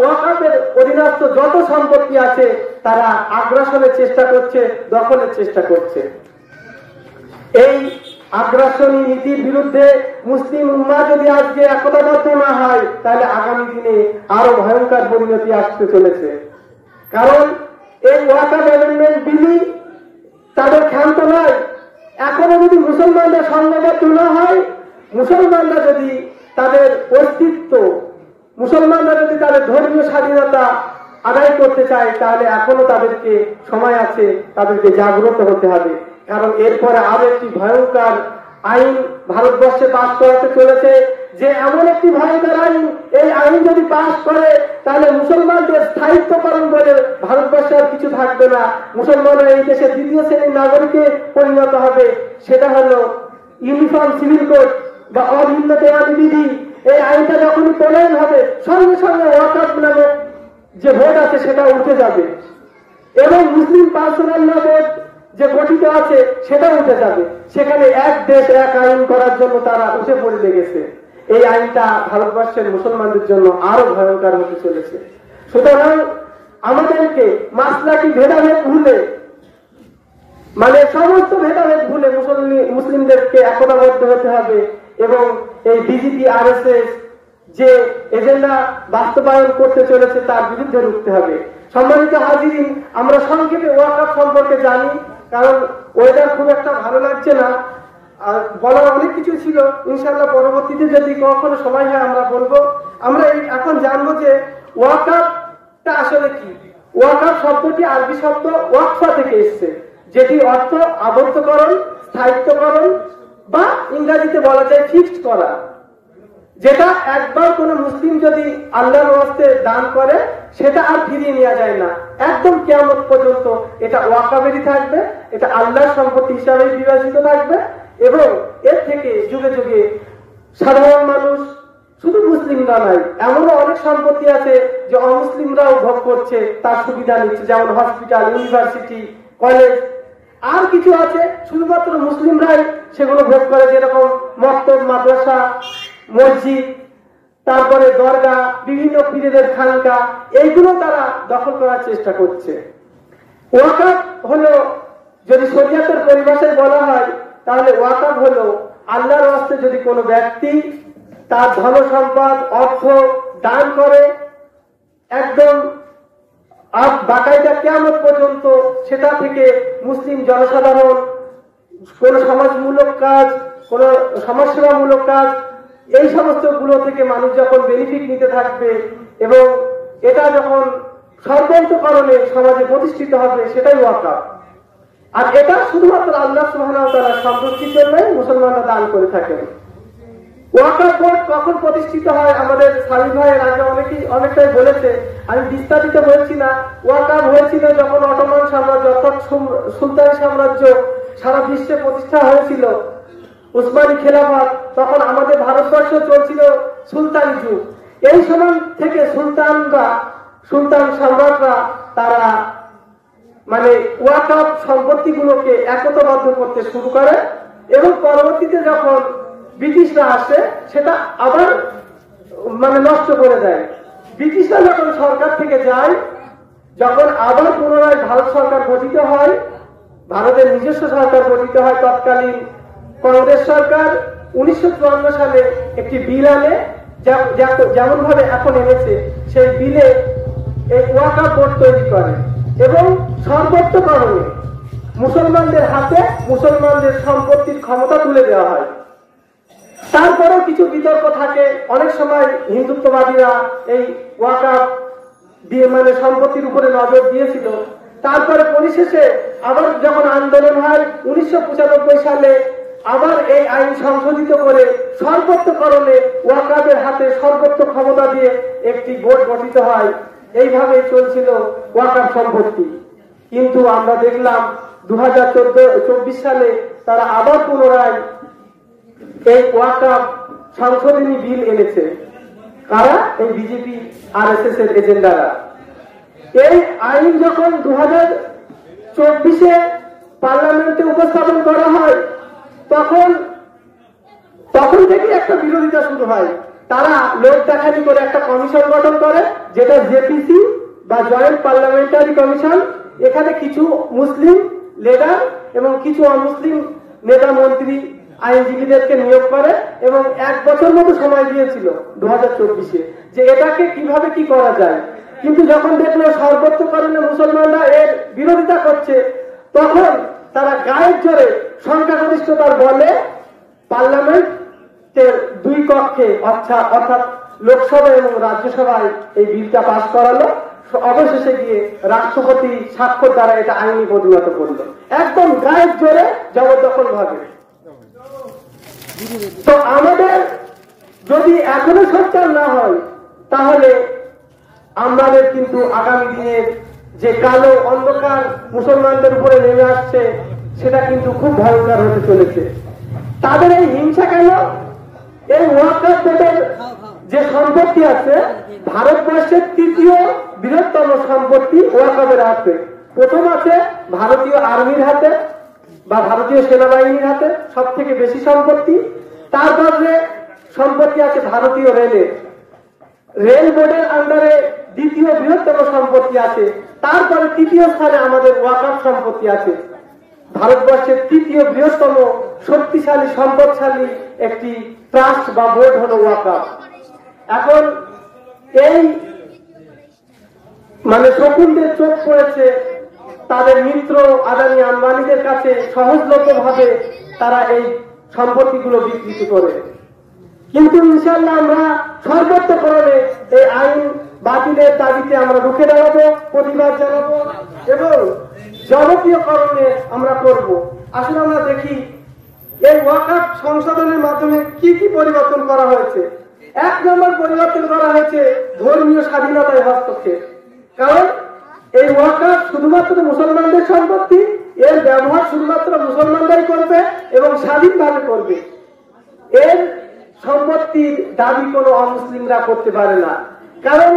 ওয়াকাফের অধীনস্থ যত সম্পত্তি আছে তারা আগ্রাসনের চেষ্টা করছে, দখলের চেষ্টা করছে। এই আগ্রাসনী নীতির বিরুদ্ধে মুসলিম উম্মাহ যদি আজকে একতাবদ্ধ না হয়, তাহলে আগামী দিনে আরো ভয়ঙ্কর পরিণতি আসতে চলেছে। কারণ এই ওয়াকাফ অ্যামেন্ডমেন্ট বিলই তাদের ক্ষান্ত নয়। এখনো যদি মুসলমানরা সংঘবদ্ধ না হয়, মুসলমানরা যদি তাদের অস্তিত্ব, মুসলমানরা যদি তাদের ধর্মীয় স্বাধীনতা আদায় করতে চায়, তাহলে এখনো তাদেরকে সময় আছে, তাদেরকে জাগ্রত হতে হবে। কারণ এরপরে আরো একটি ভয়ঙ্কর আইন ভারতবর্ষে পাশ করাতে চলেছে, যে এমন একটি ভয়ঙ্কর আইন, এই আইন যদি পাশ করে তাহলে মুসলমানদের স্থায়িত্বকরণ বলে ভারতবর্ষে আর কিছু থাকবে না। মুসলমানরা এই দেশের দ্বিতীয় শ্রেণীর নাগরিকে পরিণত হবে। সেটা হলো ইউনিফর্ম সিভিল কোড বা অভিন্ন দেওয়ানি বিধি। এই আইনটা যখনই প্রণয়ন হবে, সঙ্গে সঙ্গে ওয়াকাফ নামক যে ভোট আছে সেটা উঠে যাবে, এবং মুসলিম পার্সোনাল ল বোর্ড যে গঠিত আছে সেটা উঠে যাবে। সেখানে এক দেশ এক আইন করার জন্য তারা উঠে পড়ে লেগেছে। এই আইনটা ভারতবর্ষের মুসলমানদের জন্য আরো ভয়ঙ্কর হতে চলেছে। সুতরাং আমাদেরকে মাসলাকি ভেদাভেদ ভুলে, মানে সমস্ত ভেদাভেদ ভুলে মুসলিমদেরকে একতাবদ্ধ হতে হবে, এবং এই বিজেপি আরএসএস যে এজেন্ডা বাস্তবায়ন করতে চলেছে তার বিরুদ্ধে রুখতে হবে। সম্মানিত হাজিরিন, আমরা সংক্ষেপে ওয়াকাফ সম্পর্কে জানি, কারণ ওয়েদার খুব একটা ভালো লাগছে না, আর বলার অনেক কিছু ছিল। ইনশাআল্লাহ পরবর্তীতে যদি কখনো সময় হয় আমরা বলবো। আমরা এখন জানবো যে ওয়াকাফটা আসলে কি। ওয়াকাফ শব্দটি আরবি শব্দ ওয়াকফা থেকে এসছে, যেটি অর্থ আবদ্ধকরণ, স্থায়িত্বকরণ বা ইংরেজিতে বলা যায় ফিক্সড করা। যেটা একবার কোন মুসলিম যদি আল্লাহর ওয়াস্তে দান করে সেটা আর ফিরিয়ে নেওয়া যায় না, একদম কিয়ামত পর্যন্ত এটা ওয়াকাবেরই থাকবে, এটা আল্লাহর সম্পত্তি হিসাবে বিবেচিত থাকবে। এবং এর থেকে যুগে যুগে সাধারণ মানুষ, শুধু মুসলিমরা নয়, এমনও অনেক সম্পত্তি আছে যে অমুসলিমরাও ভোগ করছে, তার সুবিধা নিচ্ছে, যেমন হসপিটাল, ইউনিভার্সিটি, কলেজ। আর কিছু আছে শুধুমাত্র মুসলিমরাই সেগুলো ভোগ করে, যেরকম মক্তব, মাদ্রাসা, মসজিদ, তারপরে দরগা, বিভিন্ন পীরদের খানকা, এইগুলো তারা দখল করার চেষ্টা করছে। ওয়াকাফ হলো, যদি শরীয়তের পরিভাষায় বলা হয়, তাহলে ওয়াকাফ হলো আল্লাহর ওয়াস্তে যদি কোনো ব্যক্তি তার ধন সম্পদ, অর্থ দান করে একদম বাকায়দা কিয়ামত পর্যন্ত, সেটা থেকে মুসলিম জনসাধারণ কোন সমাজমূলক কাজ, কোন সমাজসেবামূলক কাজ, এই সমস্ত গুলো থেকে মানুষ যখন বেনিফিট নিতে থাকবে এবং এটা যখন সর্বান্তকরণে সমাজে প্রতিষ্ঠিত হবে, সেটাই ওয়াকাফ। আর এটা শুধুমাত্র আল্লাহ সুবহানাহু ওয়া তাআলার সন্তুষ্টির জন্যই মুসলমানরা দান করে থাকেন। ওয়াকাফ বোর্ড কখন প্রতিষ্ঠিত হয় আমাদের সামি ভাইয়ের আগে অনেকটাই বলেছে, আমি বিস্তারিত বলছি না। ওয়াকাফ হয়েছিল যখন অটোমান সাম্রাজ্য অর্থাৎ সুলতানি সাম্রাজ্য সারা বিশ্বে প্রতিষ্ঠা হয়েছিল, উসমানী খেলাফত, তখন আমাদের ভারতবর্ষ চলছিল সুলতানি যুগ। এই সময় থেকে সুলতান সম্রাটরা তারা মানে ওয়াকাফ সম্পত্তিগুলোকে একতাবদ্ধ করতে শুরু করে এবং পরবর্তীতে যখন ব্রিটিশরা আসে সেটা আবার মানে নষ্ট করে দেয়। ব্রিটিশরা যখন সরকার থেকে যায়, যখন আবার পুনরায় ভারত সরকার গঠিত হয়, ভারতের নিজস্ব সরকার গঠিত হয়, তৎকালীন কংগ্রেস সরকার 1954 সালে একটি বিল আনে, যেমন ভাবে এখন এনেছে, সেই বিলে এই ওয়াকাফ বোর্ড তৈরি করে এবং সর্বোচ্চকরণে মুসলমানদের হাতে মুসলমানদের সম্পত্তির ক্ষমতা তুলে দেওয়া হয়। তারপরেও কিছু বিতর্ক থাকে, অনেক সময় হিন্দুত্ববাদীরা এই ওয়াকাফ দিয়ে মানে সম্পত্তির উপরে নজর দিয়েছিল। তারপরে পরিশেষে আবার যখন আন্দোলন হয় 1995 সালে আবার এই আইন সংশোধিত করে সর্বোচ্চকরণে ওয়াকাফের হাতে সর্বোচ্চ ক্ষমতা দিয়ে একটি বোর্ড গঠিত হয়। এইভাবে চলছিল ওয়াকাফ সম্পত্তি। কিন্তু আমরা দেখলাম 2024 সালে তারা আবার পুনরায় এই ওয়াকাফ সংশোধনী বিল এনেছে। কারা? এই বিজেপি আরএসএস এর এজেন্ডারা। এই আইন যখন 2024 পার্লামেন্টে উপস্থাপন করা হয়, তখন থেকে একটা বিরোধিতা শুরু হয়। তারা লোক দেখানি করে একটা কমিশন গঠন করে, যেটা জেপিসি বা জয়েন্ট পার্লামেন্টারি কমিশন। এখানে কিছু মুসলিম লিডার এবং কিছু অমুসলিম নেতা, মন্ত্রী, আইনজীবীদেরকে নিয়োগ করে এবং 1 বছর মতো সময় দিয়েছিল 2024 যে এটাকে কিভাবে কি করা যায়। কিন্তু যখন দেখলো সর্বোচ্চকরণে মুসলমানরা এর বিরোধিতা করছে, তখন তারা গায়ের জোরে সংখ্যাগরিষ্ঠতার বলে পার্লামেন্টের 2 কক্ষে অর্থাৎ লোকসভা এবং রাজ্যসভায় এই বিলটা পাস করালো। অবশেষে গিয়ে রাষ্ট্রপতি স্বাক্ষর দ্বারা এটা আইনি পরিণত করলো, একদম গায়ের জোরে, জবরদখল ভাবে। তো আমাদের যদি এখনো সোচ্চার না হয়, তাহলে আমাদের কিন্তু আগামী দিনের যে কালো অন্ধকার মুসলমানদের উপরে নেমে আসছে, সেটা কিন্তু খুব ভয়ঙ্কর হতে চলেছে। তাদের এই হিংসা কেন? এই ওয়াকাফ বোর্ডের যে সম্পত্তি আছে, ভারতবর্ষের 3য় বৃহত্তম সম্পত্তি ওয়াকাফের হাতে। প্রথম আছে ভারতীয় আর্মির হাতে বা ভারতীয় সেনাবাহিনীর হাতে, সব থেকে বেশি সম্পত্তি। তারপরে সম্পত্তি আছে ভারতীয় রেল বোর্ডের আন্ডারে 2য় বৃহত্তম সম্পত্তি আছে। তারপরে 3য় স্থানে আমাদের ওয়াকাফ সম্পত্তি আছে। ভারতবর্ষের 3য় বৃহত্তম শক্তিশালী সম্পদশালী একটি ট্রাস্ট বা বোর্ড হলো ওয়াকাফ। এখন এই মানে শকুনদের চোখ পড়েছে তাদের মিত্র আদানি আম্বানিদের কাছে, সহজলভ্য ভাবে তারা এই সম্পত্তিগুলো বিকৃত করে। কিন্তু ইনশাআল্লাহ আমরা সর্বোচ্চকরণে এই আইন বাতিলের দাবিতে আমরা রুখে দাঁড়াবো, প্রতিবাদ জানাবো এবং জনপ্রিয়করণে আমরা করব। আসলে আমরা দেখি এই ওয়াকাফ সংশোধনের মাধ্যমে কি কি পরিবর্তন করা হয়েছে। এক নম্বর পরিবর্তন করা হয়েছে ধর্মীয় স্বাধীনতায় হস্তক্ষেপ। কারণ এই ওয়াকফ শুধুমাত্র মুসলমানদের সম্পত্তি, এর ব্যবহার শুধুমাত্র মুসলমানরাই করবে এবং স্বাধীনভাবে করবে। এর সম্পত্তির দাবি কোনো অমুসলিমরা করতে পারে না। কারণ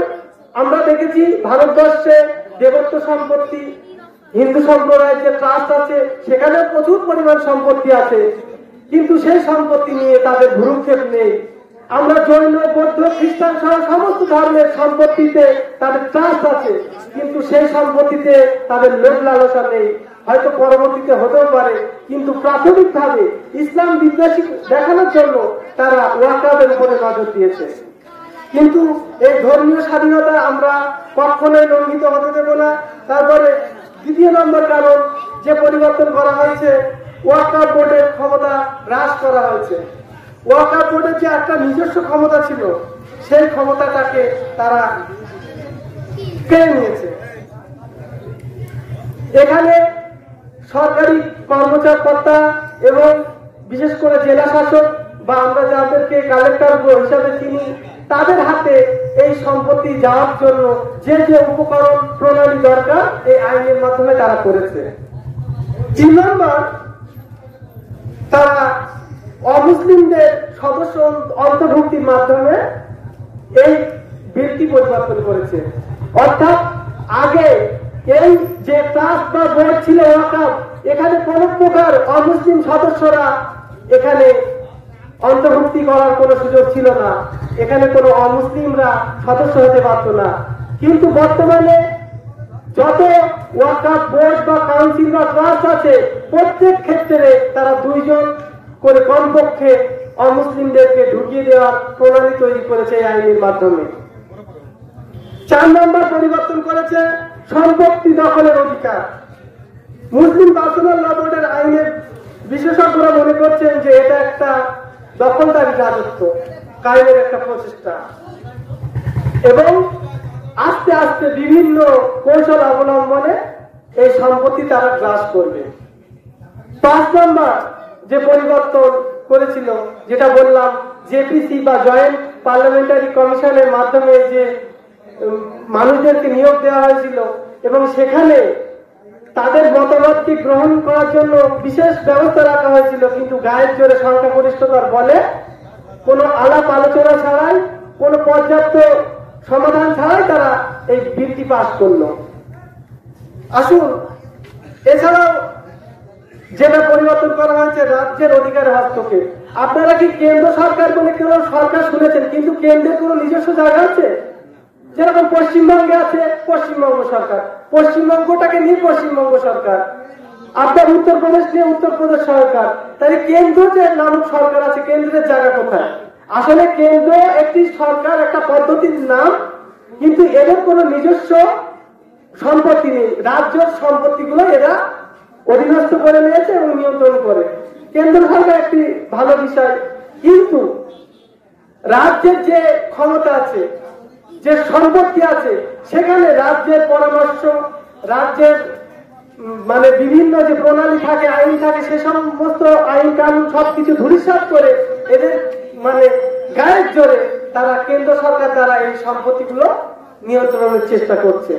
আমরা দেখেছি ভারতবর্ষে দেবত্ব সম্পত্তি, হিন্দু সম্প্রদায়ের যে ট্রাস্ট আছে সেখানে প্রচুর পরিমাণ সম্পত্তি আছে, কিন্তু সেই সম্পত্তি নিয়ে তাদের ভ্রুক্ষেপ নেই। আমরা জৈন, বৌদ্ধ, খ্রিস্টান সহ সমস্ত ধর্মের সম্পত্তিতে তাদের ট্রাস্ট আছে, কিন্তু সেই সম্পত্তিতে তাদের লোভ লালসা নেই। হয়তো পরবর্তীতে হতেও পারে, কিন্তু প্রাথমিকভাবে ইসলাম বিদ্বেষী দেখানোর জন্য তারা ওয়াকফের উপরে নজর দিয়েছে। কিন্তু এই ধর্মীয় স্বাধীনতা আমরা কখনোই লঙ্ঘিত হতে দেব না। তারপরে দ্বিতীয় নম্বর কারণ যে পরিবর্তন করা হয়েছে, ওয়াকফ বোর্ডের ক্ষমতা হ্রাস করা হয়েছে। ওয়াকফ বোর্ডের যে একটা নিজস্ব ক্ষমতা ছিল সেই ক্ষমতাটাকে তারা কেড়ে নিয়েছে। এখানে সরকারি কর্মকর্তা এবং বিশেষ করে জেলা শাসক বা আমরা যাদেরকে কালেক্টর হিসাবে চিনি, তাদের হাতে এই সম্পত্তি যাওয়ার জন্য যে যে উপকরণ প্রণালী দরকার এই আইনের মাধ্যমে তারা করেছে। 3 নম্বর, তারা অমুসলিমদের সদস্য অন্তর্ভুক্তির মাধ্যমে এই বিলটি পরিবর্তন করেছে। অর্থাৎ আগে এই যে ট্রাস্ট বা বোর্ড ছিল ওয়াকফ, এখানে কোন প্রকার অমুসলিম সদস্যরা এখানে অন্তর্ভুক্তি করার কোনো সুযোগ ছিল না, এখানে কোনো অমুসলিমরা সদস্য হতে পারত না। কিন্তু বর্তমানে যত ওয়াকফ বোর্ড বা কাউন্সিল বা ট্রাস্ট আছে প্রত্যেক ক্ষেত্রে তারা 2 জন করে কমপক্ষে অমুসলিমদেরকে ঢুকিয়ে দেওয়ার প্রণালী তৈরি করেছে এই আইনের মাধ্যমে। 4 নম্বর পরিবর্তন করেছে সম্পত্তি দখলের অধিকার। মুসলিম পার্সোনাল ল বোর্ডের আইনের বিশেষজ্ঞরা মনে করছেন যে এটা একটা দখলদারি রাজত্ব কায়েমের একটা প্রচেষ্টা এবং আস্তে আস্তে বিভিন্ন কৌশল অবলম্বনে এই সম্পত্তি তারা গ্রাস করবে। 5 নম্বর যে পরিবর্তন করেছিল, যেটা বললাম জেপিসি বা জয়েন্ট পার্লামেন্টারি কমিশনের মাধ্যমে যে মানুষদেরকে নিয়োগ দেওয়া হয়েছিল এবং সেখানে তাদের মতামতকে গ্রহণ করার জন্য বিশেষ ব্যবস্থা রাখা হয়েছিল, কিন্তু গায়ের জোরে সংখ্যাগরিষ্ঠতার বলে কোনো আলাপ আলোচনা ছাড়াই, কোনো পর্যাপ্ত সমাধান ছাড়াই তারা এই বিলটি পাস করলো। আসুন, এছাড়াও যেটা পরিবর্তন করা হয়েছে রাজ্যের অধিকারে হস্তক্ষেপ। আপনারা কি কেন্দ্র সরকার বলে কোনো সরকার শুনেছেন, কিন্তু কেন্দ্রের কোনো নিজস্ব জায়গা আছে? যেরকম পশ্চিমবঙ্গে আছে পশ্চিমবঙ্গ সরকার, পশ্চিমবঙ্গটাকে নিয়ে পশ্চিমবঙ্গ সরকার, আপনার উত্তরপ্রদেশ নিয়ে উত্তরপ্রদেশ সরকার। তাই কেন্দ্র যে নামক সরকার আছে, কেন্দ্রের জায়গা কোথায়? আসলে কেন্দ্র একটি সরকার, একটা পদ্ধতির নাম, কিন্তু এদের কোনো নিজস্ব সম্পত্তি নেই। রাজ্যের সম্পত্তিগুলো এরা অধীনস্থ করে নিয়েছে এবং নিয়ন্ত্রণ করে। কেন্দ্র সরকার একটি ভালো বিষয়, কিন্তু রাজ্যের যে ক্ষমতা আছে, যে সম্পত্তি আছে, সেখানে রাজ্যের পরামর্শ, রাজ্যের মানে বিভিন্ন যে প্রণালী থাকে, আইন থাকে, সে সমস্ত আইন কানুন সবকিছু ধূলিসাৎ করে এদের মানে গায়ের জোরে তারা কেন্দ্র সরকার দ্বারা এই সম্পত্তিগুলো নিয়ন্ত্রণের চেষ্টা করছে।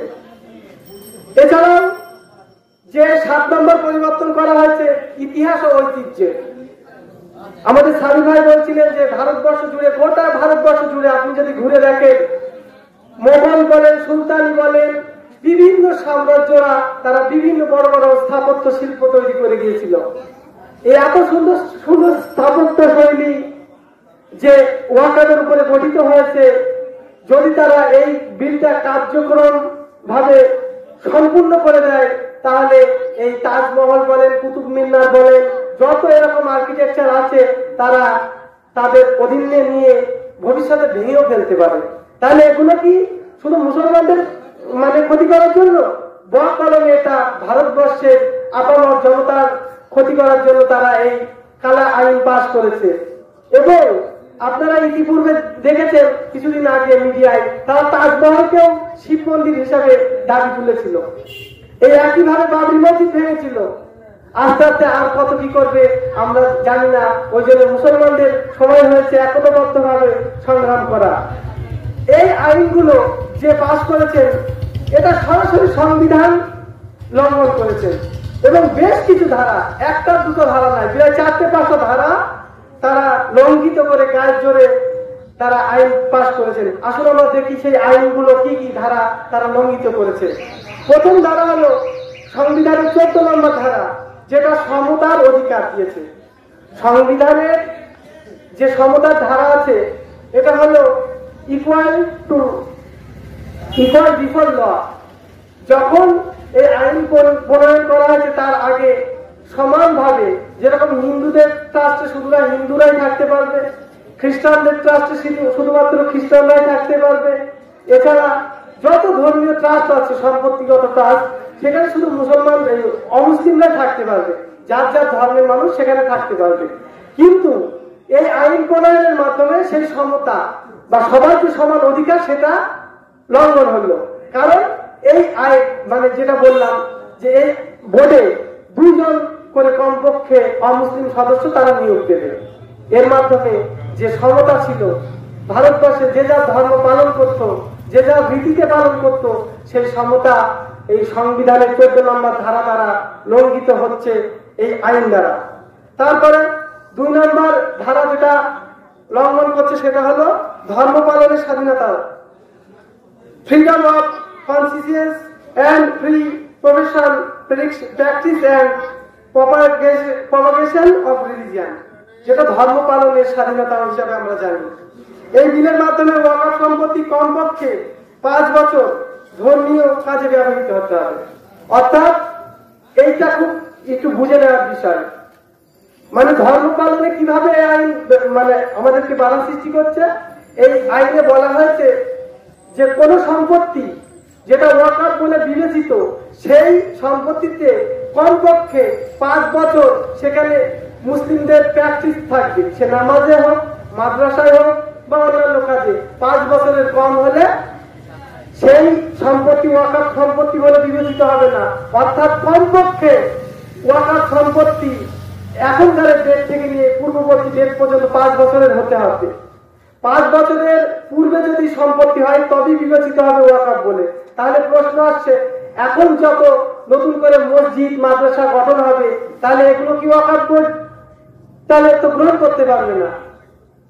এছাড়াও যে 7 নম্বর পরিবর্তন করা হয়েছে ইতিহাস ও ঐতিহ্যে। আমাদের সাবি ভাই বলছিলেন যে ভারতবর্ষ জুড়ে, গোটা ভারতবর্ষ জুড়ে আপনি যদি ঘুরে দেখেন, মোগল বলেন, সুলতানি বলেন, বিভিন্ন সাম্রাজ্যরা তারা বিভিন্ন বড় বড় স্থাপত্য শিল্প তৈরি করে গিয়েছিল। এই এত সুন্দর সুন্দর স্থাপত্য শৈলী যে ওয়াকফের উপরে গঠিত হয়েছে, যদি তারা এই বিলটা কার্যক্রম ভাবে সম্পূর্ণ করে দেয়, তাহলে এই তাজমহল বলেন, কুতুব মিনার বলেন, যত এরকম আর্কিটেকচার আছে তারা তাদের অধীনে নিয়ে ভবিষ্যতে ভেঙেও ফেলতে পারে। তাহলে এগুলো কি শুধু মুসলমানদের মানে ক্ষতি করার জন্য? বকলমে এটা ভারতবর্ষের আপামর জনতার ক্ষতি করার জন্য তারা এই কালা আইন পাস করেছে। এবং আপনারা ইতিপূর্বে দেখেছেন কিছুদিন আগে মিডিয়ায় তারা তাজমহলকেও শিব মন্দির হিসাবে দাবি তুলেছিল। এই একইভাবে বাবরি মসজিদ ভেঙেছিল। আস্তে আস্তে আর কত কি করবে আমরা জানি না। ওই জন্য মুসলমানদের সময় হয়েছে একতাবদ্ধ ভাবে সংগ্রাম করা। এই আইনগুলো যে পাশ করেছেন এটা সরাসরি সংবিধান লঙ্ঘন করেছেন এবং বেশ কিছু ধারা, একটা দুটো ধারা নয়, প্রায় 4-5টা ধারা তারা লঙ্ঘিত করে গায়ের জোরে তারা আইন পাশ করেছেন। আসলে আমরা দেখি সেই আইনগুলো কি কি ধারা তারা লঙ্ঘিত করেছে। প্রথম ধারা হলো সংবিধানের 14 নম্বর ধারা, যেটা সমতার অধিকার দিয়েছে। সংবিধানের যে সমতার ধারা আছে এটা হলো ইকুয়াল বিফোর ল। যখন এই আইন প্রণয়ন করা হয়েছে তার আগে সমানভাবে, যেরকম হিন্দুদের ট্রাস্টে শুধুমাত্র হিন্দুরাই থাকতে পারবে, খ্রিস্টানদের ট্রাস্টে শুধুমাত্র খ্রিস্টানরাই থাকতে পারবে, এছাড়া যত ধর্মীয় ট্রাস্ট আছে সম্পত্তিগত ট্রাস্ট সেখানে শুধু মুসলমান অমুসলিমরাই থাকতে পারবে, যার যার ধর্মের মানুষ সেখানে থাকতে পারবে। কিন্তু এই আইন প্রণয়নের মাধ্যমে সেই সমতা বা সবার যে সমান অধিকার সেটা লঙ্ঘন হলো। কারণ এই আইন মানে যেটা বললাম যে এই বোর্ডে 2 জন করে কমপক্ষে অমুসলিম সদস্য তারা নিয়োগ দেবে। এর মাধ্যমে যে সমতা ছিল, ভারতবর্ষে যে যা ধর্ম পালন করত, যে যা রীতিতে পালন করত, সেই সমতা এই সংবিধানের 14 নম্বর ধারা দ্বারা লঙ্ঘিত হচ্ছে এই আইন দ্বারা। তারপরে 2 নম্বর ধারা যেটা লঙ্ঘন করছে সেটা হলো ধর্ম পালনের স্বাধীনতা, freedom of conscience and free profession practice and propagation of religion, যেটা ধর্ম পালনের স্বাধীনতা হিসাবে আমরা জানি। এই বিলের মাধ্যমে ওয়াকফ সম্পত্তি কমপক্ষে 5 বছর ধর্মীয় কাজে ব্যবহৃত হতে হবে। অর্থাৎ এইটা খুব একটু বুঝে নেওয়ার বিষয়, মানে ধর্ম পালনে কিভাবে আইন মানে আমাদেরকে বাধা সৃষ্টি করছে। এই আইনে বলা হয়েছে যে কোন সম্পত্তি যেটা ওয়াকফ বলে বিবেচিত, সেই সম্পত্তিতে কমপক্ষে 5 বছর সেখানে মুসলিমদের প্র্যাকটিস থাকবে, সে নামাজে হোক, মাদ্রাসায় হোক বা অন্যান্য কাজে। 5 বছরের কম হলে সেই সম্পত্তি ওয়াকফ সম্পত্তি বলে বিবেচিত হবে না। অর্থাৎ কমপক্ষে ওয়াকফ সম্পত্তি এখনকার ডেট থেকে নিয়ে পূর্ববর্তী ডেট পর্যন্ত 5 বছরের হতে হবে। 5 বছরের পূর্বে যদি সম্পত্তি হয় তবেই বিবেচিত হবে ওয়াকফ বলে। তাহলে প্রশ্ন আসছে, এখন যত নতুন করে মসজিদ মাদ্রাসা গঠন হবে তাহলে এগুলো কি ওয়াকফ বোর্ড তাহলে তো গ্রহণ করতে পারবে না।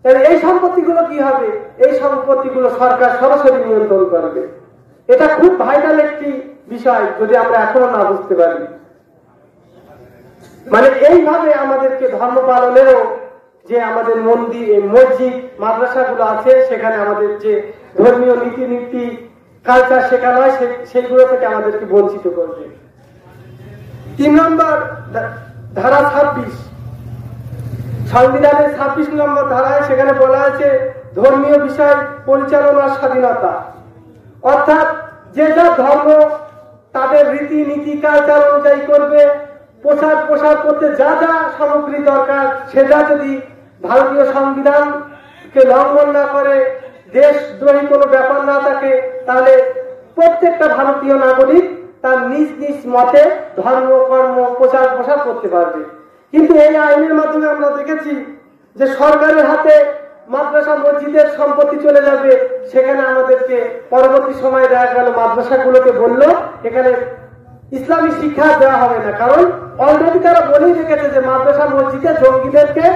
তাহলে এই সম্পত্তিগুলো কি হবে? এই সম্পত্তিগুলো সরকার সরাসরি নিয়ন্ত্রণ করবে। এটা খুব ভাইটাল একটি বিষয় যদি আমরা এখনো না বুঝতে পারি। মানে এইভাবে আমাদেরকে ধর্ম পালনেরও যে আমাদের মন্দির মসজিদ মাদ্রাসাগুলো আছে সেখানে আমাদের যে ধর্মীয় নীতি কালচার শেখানো হয় সেইগুলো থেকে আমাদেরকে বঞ্চিত করবে। 3 নম্বর ধারা 26 সংবিধানের 26 নম্বর ধারায় সেখানে বলা আছে ধর্মীয় বিষয় পরিচালনার স্বাধীনতা। অর্থাৎ যে যা ধর্ম তাদের রীতি নীতি কালচার অনুযায়ী করবে, প্রসার করতে যা যা সামগ্রী দরকার সেটা যদি ভারতীয় সংবিধানকে লঙ্ঘন না করে, দেশদ্রোহী কোনো ব্যাপার না থাকে, তাহলে প্রত্যেকটা ভারতীয় নাগরিক তার নিজ নিজ মতে ধর্ম কর্ম প্রসার করতে পারবে। কিন্তু এই আইনের মাধ্যমে আমরা দেখেছি যে সরকারের হাতে মাদ্রাসা মসজিদের সম্পত্তি চলে যাবে। সেখানে আমাদেরকে পরবর্তী সময় দেখা গেল মাদ্রাসাগুলোকে বললো এখানে ইসলামী শিক্ষা দেওয়া হবে না, কারণ অলরেডি তারা বলেই রেখেছে যে মাদ্রাসা মসজিদে জঙ্গিদেরকে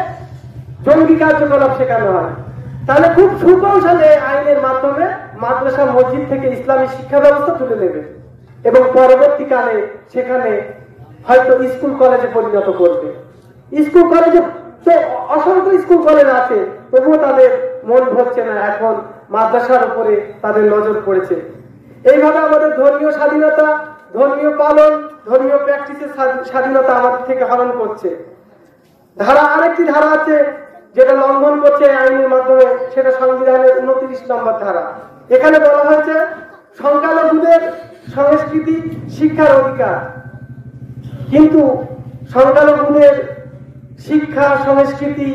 জঙ্গি কার্যকলাপ শেখানো হয়। তাহলে খুব সুকৌশলে আইনের মাধ্যমে মাদ্রাসা মসজিদ থেকে ইসলামী শিক্ষা ব্যবস্থা তুলে নেবে এবং পরবর্তীকালে সেখানে হয়তো স্কুল কলেজে পরিণত করবে। স্কুল কলেজে অসংখ্য স্কুল কলেজ আছে, তবুও তাদের মন ভরছে না, এখন মাদ্রাসার উপরে তাদের নজর পড়েছে। এইভাবে আমাদের ধর্মীয় স্বাধীনতা, ধর্মীয় পালন, ধর্মীয় প্র্যাকটিসের স্বাধীনতা আমাদের থেকে হরণ করছে। আরেকটি ধারা আছে যেটা লঙ্ঘন করছে আইনের মাধ্যমে, সেটা সংবিধানের 29 নম্বর ধারা। এখানে বলা হয়েছে সংখ্যালঘুদের সংস্কৃতি শিক্ষার অধিকার, কিন্তু সংখ্যালঘুদের শিক্ষা সংস্কৃতি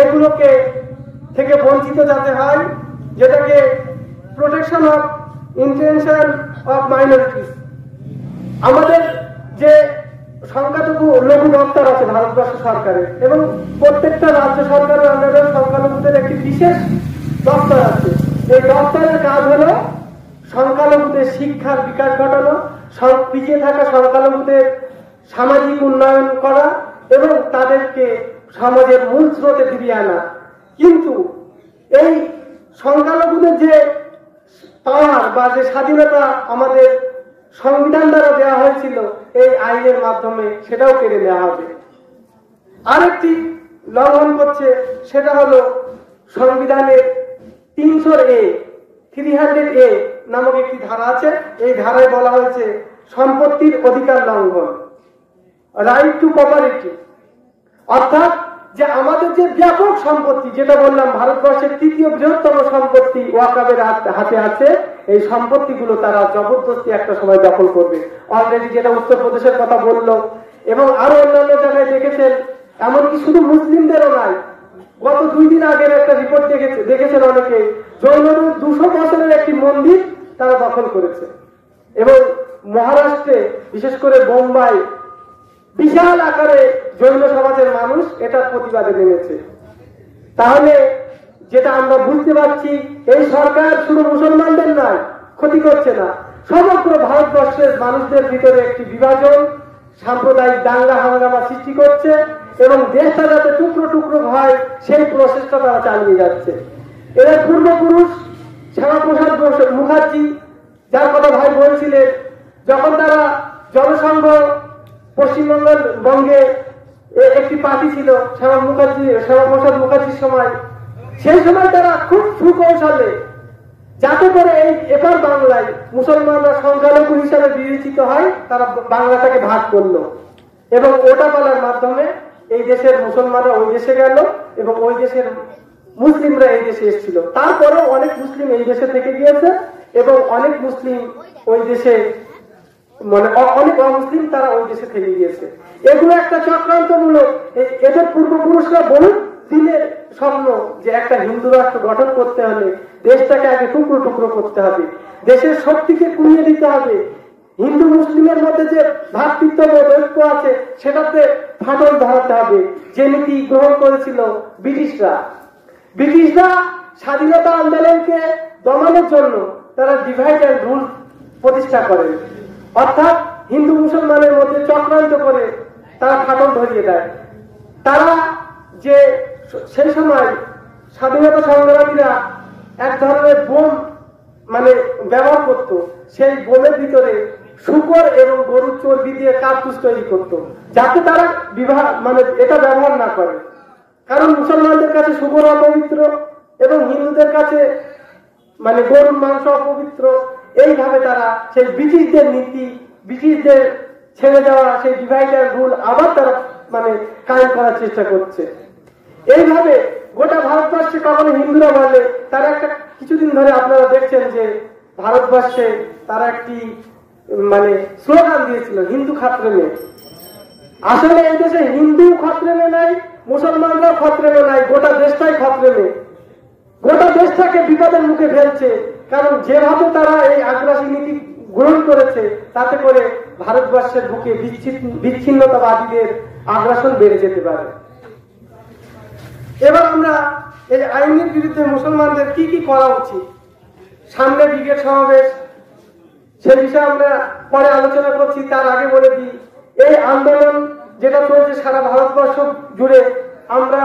এগুলোকে থেকে বঞ্চিত যাতে হয়, যেটাকে protection of intention of minorities. আমাদের যে সংখ্যালঘু দপ্তর আছে ভারতবর্ষ সরকারের, এবং প্রত্যেকটা রাজ্য সরকারের আন্ডারে সংখ্যালঘুদের একটি বিশেষ দপ্তর আছে। এই দপ্তরের কাজ হলো সংখ্যালঘুদের শিক্ষার বিকাশ ঘটানো, পিছিয়ে থাকা সংখ্যালঘুদের সামাজিক উন্নয়ন করা এবং তাদেরকে সমাজের মূল স্রোতে ফিরিয়ে আনা। কিন্তু এই সংখ্যালঘুদের যে পাওয়ার বা যে স্বাধীনতা আমাদের সংবিধান দ্বারা দেওয়া হয়েছিল এই আইনের মাধ্যমে, সেটাও কেড়ে নেওয়া হবে। আরেকটি লঙ্ঘন করছে, সেটা হলো সংবিধানের 300A নামক একটি ধারা আছে। এই ধারায় বলা হয়েছে সম্পত্তির অধিকার লঙ্ঘন, রাইট টু প্রপার্টি, অর্থাৎ যে আমাদের যে ব্যাপক সম্পত্তি, যেটা বললাম ভারতবর্ষের তৃতীয় বৃহত্তম সম্পত্তি ওয়াকাবের হাতে আছে, এই সম্পত্তিগুলো তারা জবরদস্তি একটা সময় দখল করবে। অলরেডি যেটা উত্তরপ্রদেশের কথা বললো, এবং আরো অন্যান্য জায়গায় দেখেছেন, এমনকি শুধু মুসলিমদেরও নাই, গত 2 দিন আগের একটা রিপোর্ট দেখেছেন অনেকে, জৈনদের 200 বছরের একটি মন্দির তারা দখল করেছে। এবং মহারাষ্ট্রে, বিশেষ করে বোম্বাই, বিশাল আকারে জৈন সমাজের মানুষ এটার প্রতিবাদে নেমেছে। তাহলে যেটা আমরা বুঝতে পারছি, এই সরকার শুধু মুসলমানদের নয় ক্ষতি করছে না, সমগ্র ভারতবর্ষের মানুষদের ভিতরে একটি বিভাজন, সাম্প্রদায়িক দাঙ্গা হাঙ্গামা সৃষ্টি করছে, এবং দেশটা যাতে টুকরো টুকরো হয় সেই প্রচেষ্টা তারা চালিয়ে যাচ্ছে। এদের পূর্বপুরুষ শ্যামাপ্রসাদ মুখার্জি, যার কথা ভাই বলছিলেন, যখন তারা জনসংঘ পশ্চিমবঙ্গে একটি পার্টি ছিল শ্যামাপ্রসাদ মুখার্জির সময়, সেই সময় তারা খুব সুকৌশলে, যাতে করে এই এবার বাংলায় মুসলমানরা সংখ্যালঘু হিসাবে বিবেচিত হয়, তারা বাংলাটাকে ভাগ করলো, এবং ওটা বলার মাধ্যমে এই দেশের মুসলমানরা ওই দেশে গেল এবং ওই দেশের মুসলিমরা এই দেশে এসেছিল। তারপরেও অনেক মুসলিম এই দেশে থেকে গিয়েছে, এবং অনেক মুসলিম ওই দেশে, মানে অনেক অমুসলিম তারা ওই দেশে থেকে গিয়েছে। এগুলো একটা চক্রান্তমূলক। এদের পূর্বপুরুষরা বহু দিনের স্বপ্ন যে একটা হিন্দু রাষ্ট্র গঠন করতে হলে দেশটাকে আগে টুকরো টুকরো করতে হবে, দেশের শক্তিকে কমিয়ে দিতে হবে, হিন্দু মুসলিমের মধ্যে যে ভ্রাতৃত্ববোধ ঐক্য আছে সেটাতে ফাটল ধরাতে হবে। যে নীতি গ্রহণ করেছিল ব্রিটিশরা স্বাধীনতা আন্দোলনকে দমানোর জন্য তারা ডিভাইড অ্যান্ড রুল প্রতিষ্ঠা করেন, অর্থাৎ হিন্দু মুসলমানের মধ্যে চক্রান্ত করে তারা ফাটল ধরিয়ে দেয়। তারা যে সেই সময় স্বাধীনতা সংগ্রামীরা এক ধরনের বোম ব্যবহার করত, সেই বোমের ভিতরে শুকর এবং গরুর চর্বি দিয়ে কার্তুজ তৈরি করত, যাতে তারা এটা ব্যবহার না করে। কারণ মুসলমানদের কাছে শুকর অপবিত্র এবং হিন্দুদের কাছে গরুর মাংস অপবিত্র। এইভাবে তারা সেই ব্রিটিশদের নীতি, ব্রিটিশদের ছেড়ে দেওয়া সেই ডিভাইডার রুল আবার তারা কায়েম করার চেষ্টা করছে। এইভাবে গোটা ভারতবর্ষে কখনো হিন্দুরা বলে, তারা একটা কিছুদিন ধরে আপনারা দেখছেন যে ভারতবর্ষে তারা একটি স্লোগান দিয়েছিল, হিন্দু খাতরে নেই। আসলে এই দেশে হিন্দু খতরে নাই, মুসলমানরাও খতরে নাই, গোটা দেশটাই খতরে নেই। গোটা দেশটাকে বিপদের মুখে ফেলছে, কারণ যেভাবে তারা এই আগ্রাসী নীতি গ্রহণ করেছে তাতে করে ভারতবর্ষের বুকে বিচ্ছিন্নতাবাদীদের আগ্রাসন বেড়ে যেতে পারে। এবার আমরা এই আইনের বিরুদ্ধে মুসলমানদের কি কি করা উচিত, সামনে ব্রিগেড সমাবেশ, সে বিষয়ে আমরা পরে আলোচনা করছি। তার আগে বলে দিই, এই আন্দোলন যেটা চলছে সারা ভারতবর্ষ জুড়ে, আমরা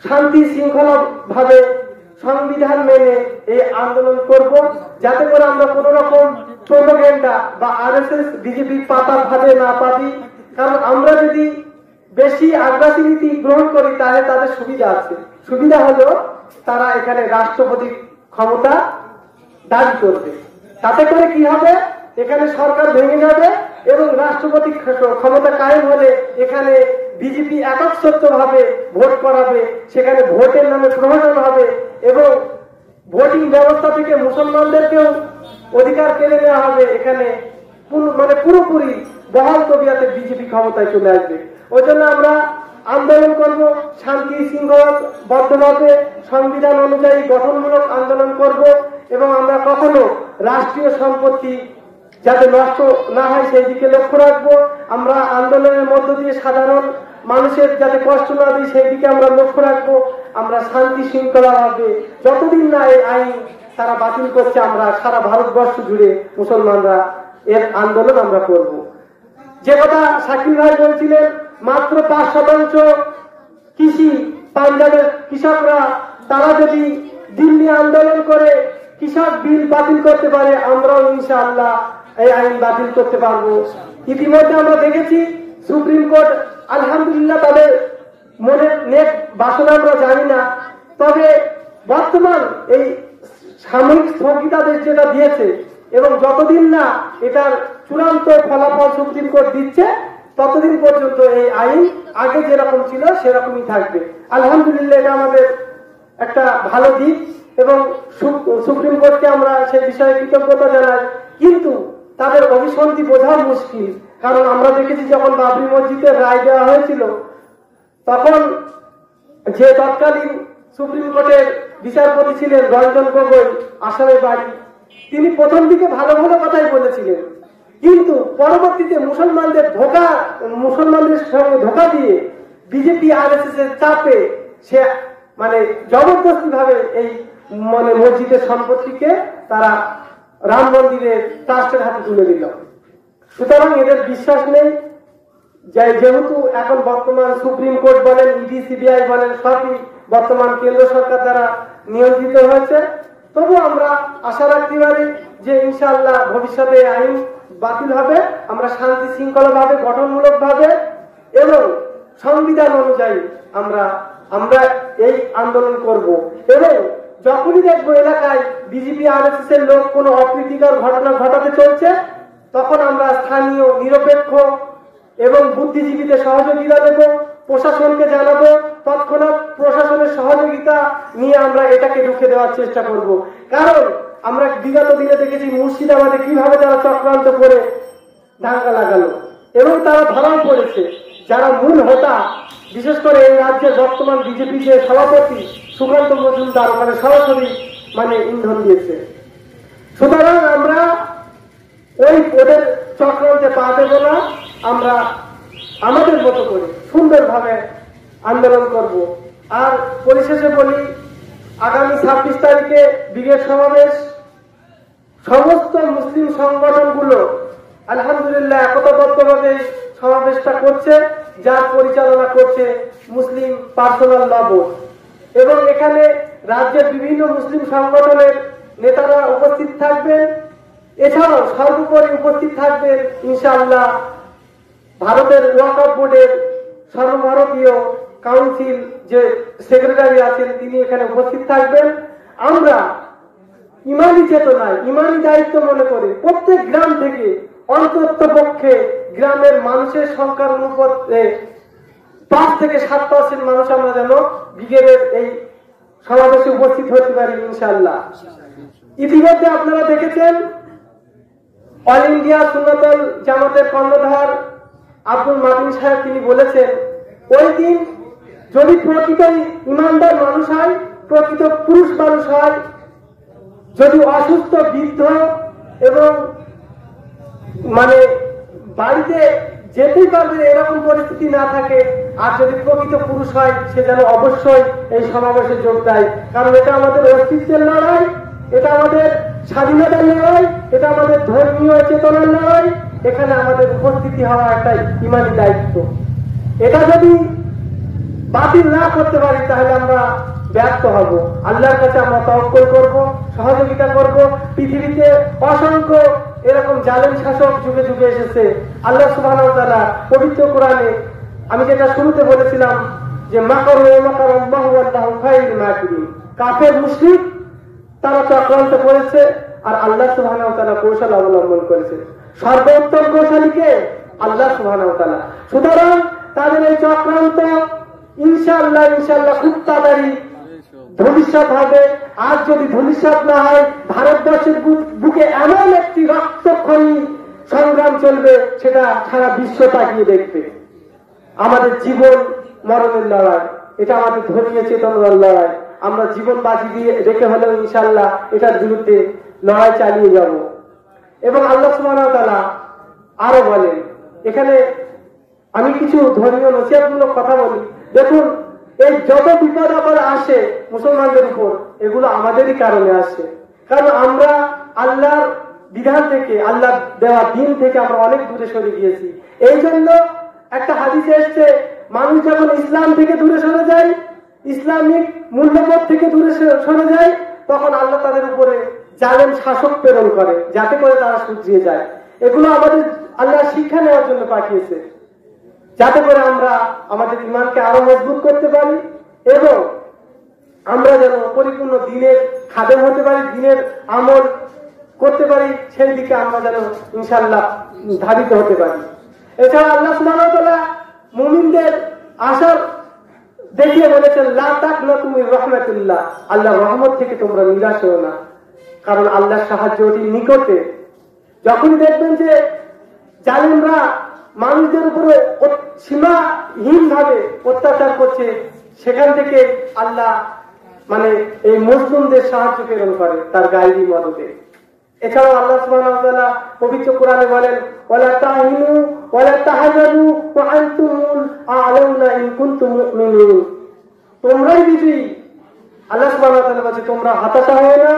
শান্তি শৃঙ্খলা ভাবে সংবিধান মেনে এই আন্দোলন করব, যাতে করে আমরা কোন রকম প্রোপাগান্ডা বা আরএসএস বিজেপি পাতা ভাবে না পাবি। কারণ আমরা যদি বেশি আগ্রাসী নীতি গ্রহণ করি তাহলে তাদের সুবিধা আছে। সুবিধা হলো তারা এখানে রাষ্ট্রপতি ক্ষমতা দাবি করবে, তাতে করে কি হবে, এখানে সরকার ভেঙে যাবে এবং রাষ্ট্রপতি ক্ষমতা কায়েম হলে এখানে বিজেপি একচ্ছত্র ভাবে ভোট করাবে, সেখানে ভোটের নামে প্রহসন হবে এবং ভোটিং ব্যবস্থা থেকে মুসলমানদেরকেও অধিকার কেড়ে নেওয়া হবে। এখানে পুরোপুরি বহাল তবিয়াতে বিজেপি ক্ষমতায় চলে আসবে। ওই জন্য আমরা আন্দোলন করব, শান্তি শৃঙ্খলাবদ্ধভাবে সংবিধান অনুযায়ী গঠনমূলক আন্দোলন করব এবং আমরা কখনো রাষ্ট্রীয় সম্পত্তি যাতে নষ্ট না হয় সেই দিকে লক্ষ্য রাখবো। আমরা আন্দোলনের মধ্য দিয়ে সাধারণ মানুষের যাতে কষ্ট না দিই সেই দিকে আমরা লক্ষ্য রাখবো। আমরা শান্তি শৃঙ্খলা ভাবে যতদিন না এই আইন তারা বাতিল করছে, আমরা সারা ভারতবর্ষ জুড়ে মুসলমানরা এর আন্দোলন আমরা করব। যে কথা শাকিল ভাই বলছিলেন, মাত্র 5% কৃষি, পাঞ্জাবের কৃষকরা তারা যদি দিল্লি আন্দোলন করে কৃষক বিল বাতিল করতে পারে, আমরাও ইনশাআল্লাহ এই আইন বাতিল করতে পারবো। ইতিমধ্যে আমরা দেখেছি সুপ্রিম কোর্ট আলহামদুলিল্লাহ তাদের মনের নেক বাসনা আমরা জানি না, তবে বর্তমান এই সাময়িক স্থগিতাদেশ যেটা দিয়েছে এবং যতদিন না এটার চূড়ান্ত ফলাফল সুপ্রিম কোর্ট দিচ্ছে ততদিন পর্যন্ত এই আইন আগে যেরকম ছিল সেরকমই থাকবে। আলহামদুলিল্লাহ এটা আমাদের একটা ভালো দিক এবং সুপ্রিম কোর্টকে আমরা সেই বিষয়ে কৃতজ্ঞতা জানাই। কিন্তু তাদের অভিসন্ধি বোঝা মুশকিল, কারণ আমরা দেখেছি যখন বাবরি মসজিদের রায় দেওয়া হয়েছিল তখন যে তৎকালীন সুপ্রিম কোর্টের বিচারপতি ছিলেন রঞ্জন গগৈ, আসামের বাড়ি, তিনি প্রথম দিকে ভালো ভালো কথাই বলেছিলেন, কিন্তু পরবর্তীতে মুসলমানদের সঙ্গে ধোঁকা দিয়ে বিজেপি আরএসএস এর চাপে সে জবরদস্তি ভাবে এই মসজিদের সম্পত্তিকে তারা রাম মন্দিরের ট্রাস্টের হাতে তুলে দিল। সুতরাং এদের বিশ্বাস নেই, যেহেতু এখন বর্তমান সুপ্রিম কোর্ট বলেন, ইডি, সিবিআই বলেন, সবই বর্তমান কেন্দ্র সরকার দ্বারা নিয়ন্ত্রিত হয়েছে। তবু আমরা আশা রাখতে পারি যে ইনশাআল্লাহ ভবিষ্যতে আইন বাতিল হবে। আমরা শান্তি শৃঙ্খলা ভাবে, গঠনমূলক ভাবে এবং সংবিধান অনুযায়ী আমরা এই আন্দোলন করব। এবং যখনই দেখবো এলাকায় বিজেপি আরএসএস এর লোক কোনো অপ্রীতিকর ঘটনা ঘটাতে চলছে, তখন আমরা স্থানীয় নিরপেক্ষ এবং বুদ্ধিজীবীদের সহযোগিতা দেব, প্রশাসনকে জানাবো, তৎক্ষণাৎ প্রশাসনের সহযোগিতা নিয়ে আমরা এটাকে রুখে দেওয়ার চেষ্টা করব। কারণ আমরা বিগত দিনে দেখেছি মুর্শিদাবাদে কিভাবে তারা চক্রান্ত করে দাঙ্গা লাগালো এবং তারা ধরাও পড়েছে। যারা মূল হোতা, বিশেষ করে এই রাজ্যের বর্তমান বিজেপি যে সভাপতি সুকান্ত মজুমদার, ওখানে সরাসরি ইন্ধন দিয়েছে। সুতরাং আমরা ওদের চক্রান্তে পা দেব না, আমরা আমাদের মতো করে সুন্দরভাবে আন্দোলন করব। আর পরিশেষে বলি, আগামী 26 তারিখে ব্রিগেড সমাবেশ, সমস্ত মুসলিম সংগঠনগুলো আলহামদুলিল্লাহ একতাবদ্ধভাবে সমাবেশটা করছে, যার পরিচালনা করছে মুসলিম পার্সোনাল ল বোর্ড। এবং এখানে রাজ্যের বিভিন্ন মুসলিম সংগঠনের নেতারা উপস্থিত থাকবেন। এছাড়াও সর্বোপরি উপস্থিত থাকবেন ইনশাআল্লাহ ভারতের ওয়াকফ বোর্ডের সর্বভারতীয় কাউন্সিল যে সেক্রেটারি আছেন, তিনি এখানে উপস্থিত থাকবেন। আমরা ইমানি চেতনায়, ইমানি দায়িত্ব মনে করে প্রত্যেক গ্রাম থেকে অন্তত পক্ষে গ্রামের মানুষের সংখ্যার অনুপাতে 5 থেকে 7% মানুষ আমরা যেন ব্রিগেডের এই সমাবেশে উপস্থিত হতে পারি ইনশাআল্লাহ। ইতিমধ্যে আপনারা দেখেছেন অল ইন্ডিয়া সুন্নাতুল জামাতের কর্ণধার আব্দুল মাতিন সাহেব, তিনি বলেছেন ওই দিন যদি প্রকৃত ইমানদার মানুষ হয়, প্রকৃত পুরুষ মানুষ হয়, যদি অসুস্থ, বৃদ্ধ এবং বাড়িতে যেতেই পারবে এরকম পরিস্থিতি না থাকে, আর যদি প্রকৃত পুরুষ হয় সে যেন অবশ্যই এই সমাবেশে যোগ দেয়। কারণ এটা আমাদের অস্তিত্বের লড়াই, এটা আমাদের স্বাধীনতার লড়াই, এটা আমাদের ধর্মীয় চেতনার লড়াই। এখানে আমাদের উপস্থিতি হওয়া একটা ইমানি দায়িত্ব। এটা যদি বাতিল না করতে পারি তাহলে আমরা ব্যর্থ হব। আল্লাহর কাছে আমরা তাওয়াক্কুল করব, সহযোগিতা করব। পৃথিবীতে অসংখ্য এরকম জালেম শাসক যুগে যুগে এসেছে। আল্লাহ সুবহানাহু ওয়া তাআলা পবিত্র কোরআনে, আমি যেটা শুরুতে বলেছিলাম যে মাকারু ওয়া মাকারাল্লাহু ওয়াল্লাহু খায়রুল মাকিরিন, কাফের মুশরিক তারা চক্রান্ত করেছে আর আল্লাহ সুবহানাহু ওয়া তাআলা কৌশল অবলম্বন করেছে। সর্বোত্তম কৌশলীকে আল্লাহ সুবহানাহু ওয়া তাআলা। সুতরাং তাদের এই চক্রান্ত ইনশাআল্লাহ খুব তাড়াতাড়ি ভবিষ্যৎ হবে। আর যদি ভবিষ্যৎ না হয়, ভারতবর্ষের বুকে এমন একটি রক্তক্ষয়ী সংগ্রাম চলবে, সেটা সারা বিশ্ব তাকিয়ে দেখবে। আমাদের জীবন মরণের লড়াই, এটা আমাদের ধর্মীয় চেতনার লড়াই। আমরা জীবন বাজি দিয়ে রেখে হলেও ইনশাআল্লাহ এটার বিরুদ্ধে লড়াই চালিয়ে যাব। এবং আল্লাহ সুবহানাহু ওয়া তাআলা আরো বলেন, এখানে আমি কিছু ধর্মীয় নসিহতমূলক কথা বলি। দেখুন, এই যত বিপদ আপদ আসে মুসলমানদের উপর, এগুলো আমাদেরই কারণে আসে। কারণ আমরা আল্লাহর বিধান থেকে, আল্লাহ দেওয়া দিন থেকে আমরা অনেক দূরে সরে গিয়েছি। এই জন্য একটা হাদিসে এসছে, মানুষ যখন ইসলাম থেকে দূরে সরে যায়, ইসলামিক মূল্যবোধ থেকে দূরে সরে যায়, তখন আল্লাহ তাদের উপরে জালেম শাসক প্রেরণ করে, যাতে করে তারা শুধরিয়ে যায়। এগুলো আমাদের আল্লাহ শিক্ষা নেওয়ার জন্য পাঠিয়েছে, যাতে করে আমরা আমাদের ঈমানকে আরো মজবুত করতে পারি এবং আমরা যেন পরিপূর্ণ দ্বীনের খাদেম হতে পারি, দ্বীনের আমল করতে পারি, সেই দিকে আমরা যেন ইনশাআল্লাহ ধাবিত হতে পারি। এছাড়া আল্লাহ সুবহানাহু ওয়া তাআলা মুমিনদের আশার দেখিয়ে বলেছেন, লা তাকনাতু মির রাহমাতিল্লাহ, আল্লাহর রহমত থেকে তোমরা নিরাশ হও না, কারণ আল্লাহর সাহায্য অতি নিকটে। যখন দেখবেন যে জালিমরা মানুষদের উপরে সীমাহীন ভাবে অত্যাচার করছে, সেখান থেকে আল্লাহ এই মুসলিমদের সাহায্য প্রেরণ করে তার গায়েবী মদতে। এছাড়াও আল্লাহ সুবহানাহু ওয়া তাআলা পবিত্র কোরআনে বলেন, ওয়ালা তাহিনু ওয়ালা তাহজানু ওয়া আনতুমুল আ'লাউনা ইন কুনতুম মুমিনিন, তোমরাই বিজয়ী। আল্লাহ সুবহানাহু ওয়া তাআলা বলেছে, তোমরা হতাশা হও না,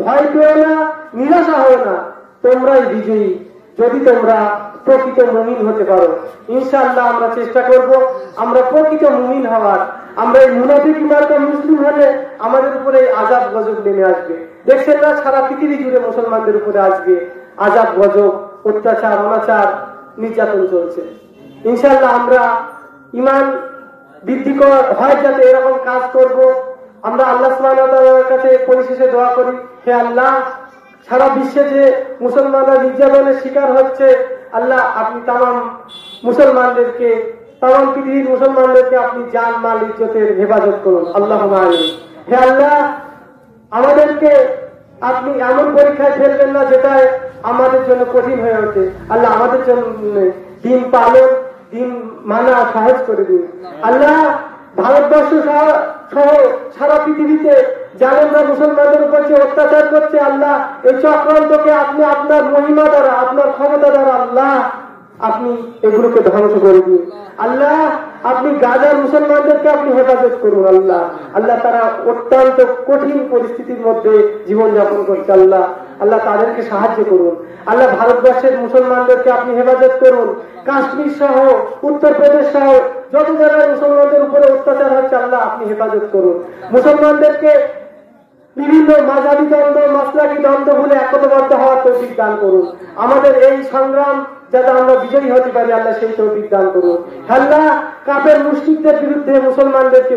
ভয় পেও না, নিরাশা হও না, তোমরাই বিজয়ী যদি তোমরা প্রকৃত মুমিন হতে পারো। ইনশাআল্লাহ আমরা চেষ্টা করব আমরা প্রকৃত মুমিন হওয়ার। আমরা এই মুনাফিকি মার্কা মুসলিম হলে আমাদের উপরে আযাব গজব নেমে আসবে। দেখছেন না, সারা পৃথিবী জুড়ে মুসলমানদের উপরে আজকে আযাব গজব, অত্যাচার, অনাচার, নির্যাতন চলছে। ইনশাআল্লাহ আমরা ঈমান বৃদ্ধি হয় যাতে এরকম কাজ করব। আমরা আল্লাহ সুবহানাহু ওয়া তাআলার কাছে পরিশেষে দোয়া করি, হে আল্লাহ, সারা বিশ্বে যে মুসলমানরা নির্যাতনের শিকার হচ্ছে, আল্লাহ আপনি তামাম মুসলমানদেরকে, তামাম পৃথিবীর মুসলমানদেরকে আপনি জান মাল ইজ্জতের হেফাজত করুন, আল্লাহুম্মা আমিন। হে আল্লাহ, আমাদেরকে আপনি এমন পরীক্ষায় ফেলবেন না যেটাই আমাদের জন্য কঠিন হয়ে ওঠে। আল্লাহ আমাদের জন্য দিন পালন, দিন মানা সহজ করে দিন। আল্লাহ, ভারতবর্ষ সহ সারা পৃথিবীতে জালেমরা মুসলমানদের উপর যে অত্যাচার করছে, আল্লাহ এই চক্রান্তকে আপনি আপনার মহিমা দ্বারা, আপনার ক্ষমতা দ্বারা আল্লাহ আপনি এগুলোকে ধ্বংস করে দিন। আল্লাহ, আপনি গাজার মুসলমানদেরকে আপনি হেফাজত করুন। আল্লাহ, আল্লাহ তারা অত্যন্ত কঠিন পরিস্থিতির মধ্যে জীবনযাপন করছে। আল্লাহ, আল্লাহ তাদেরকে সাহায্য করুন। আল্লাহ, ভারতবর্ষের মুসলমানদেরকে আপনি হেফাজত করুন। কাশ্মীর সহ, উত্তরপ্রদেশ সহ যত জায়গায় মুসলমানদের উপরে অত্যাচার হচ্ছে, আল্লাহ আপনি হেফাজত করুন। মুসলমানদেরকে বিভিন্ন মাযহাবী দ্বন্দ্ব, মাসলাকি দ্বন্দ্ব ভুলে একতাবদ্ধ হওয়ার তৌফিক দান করুন। আমাদের এই সংগ্রাম যাতে আমরা বিজয়ী হতে পারি, আল্লাহ সেই তৌফিক দান করুন। আল্লাহ, কাফের মুশরিকদের বিরুদ্ধে মুসলমানদেরকে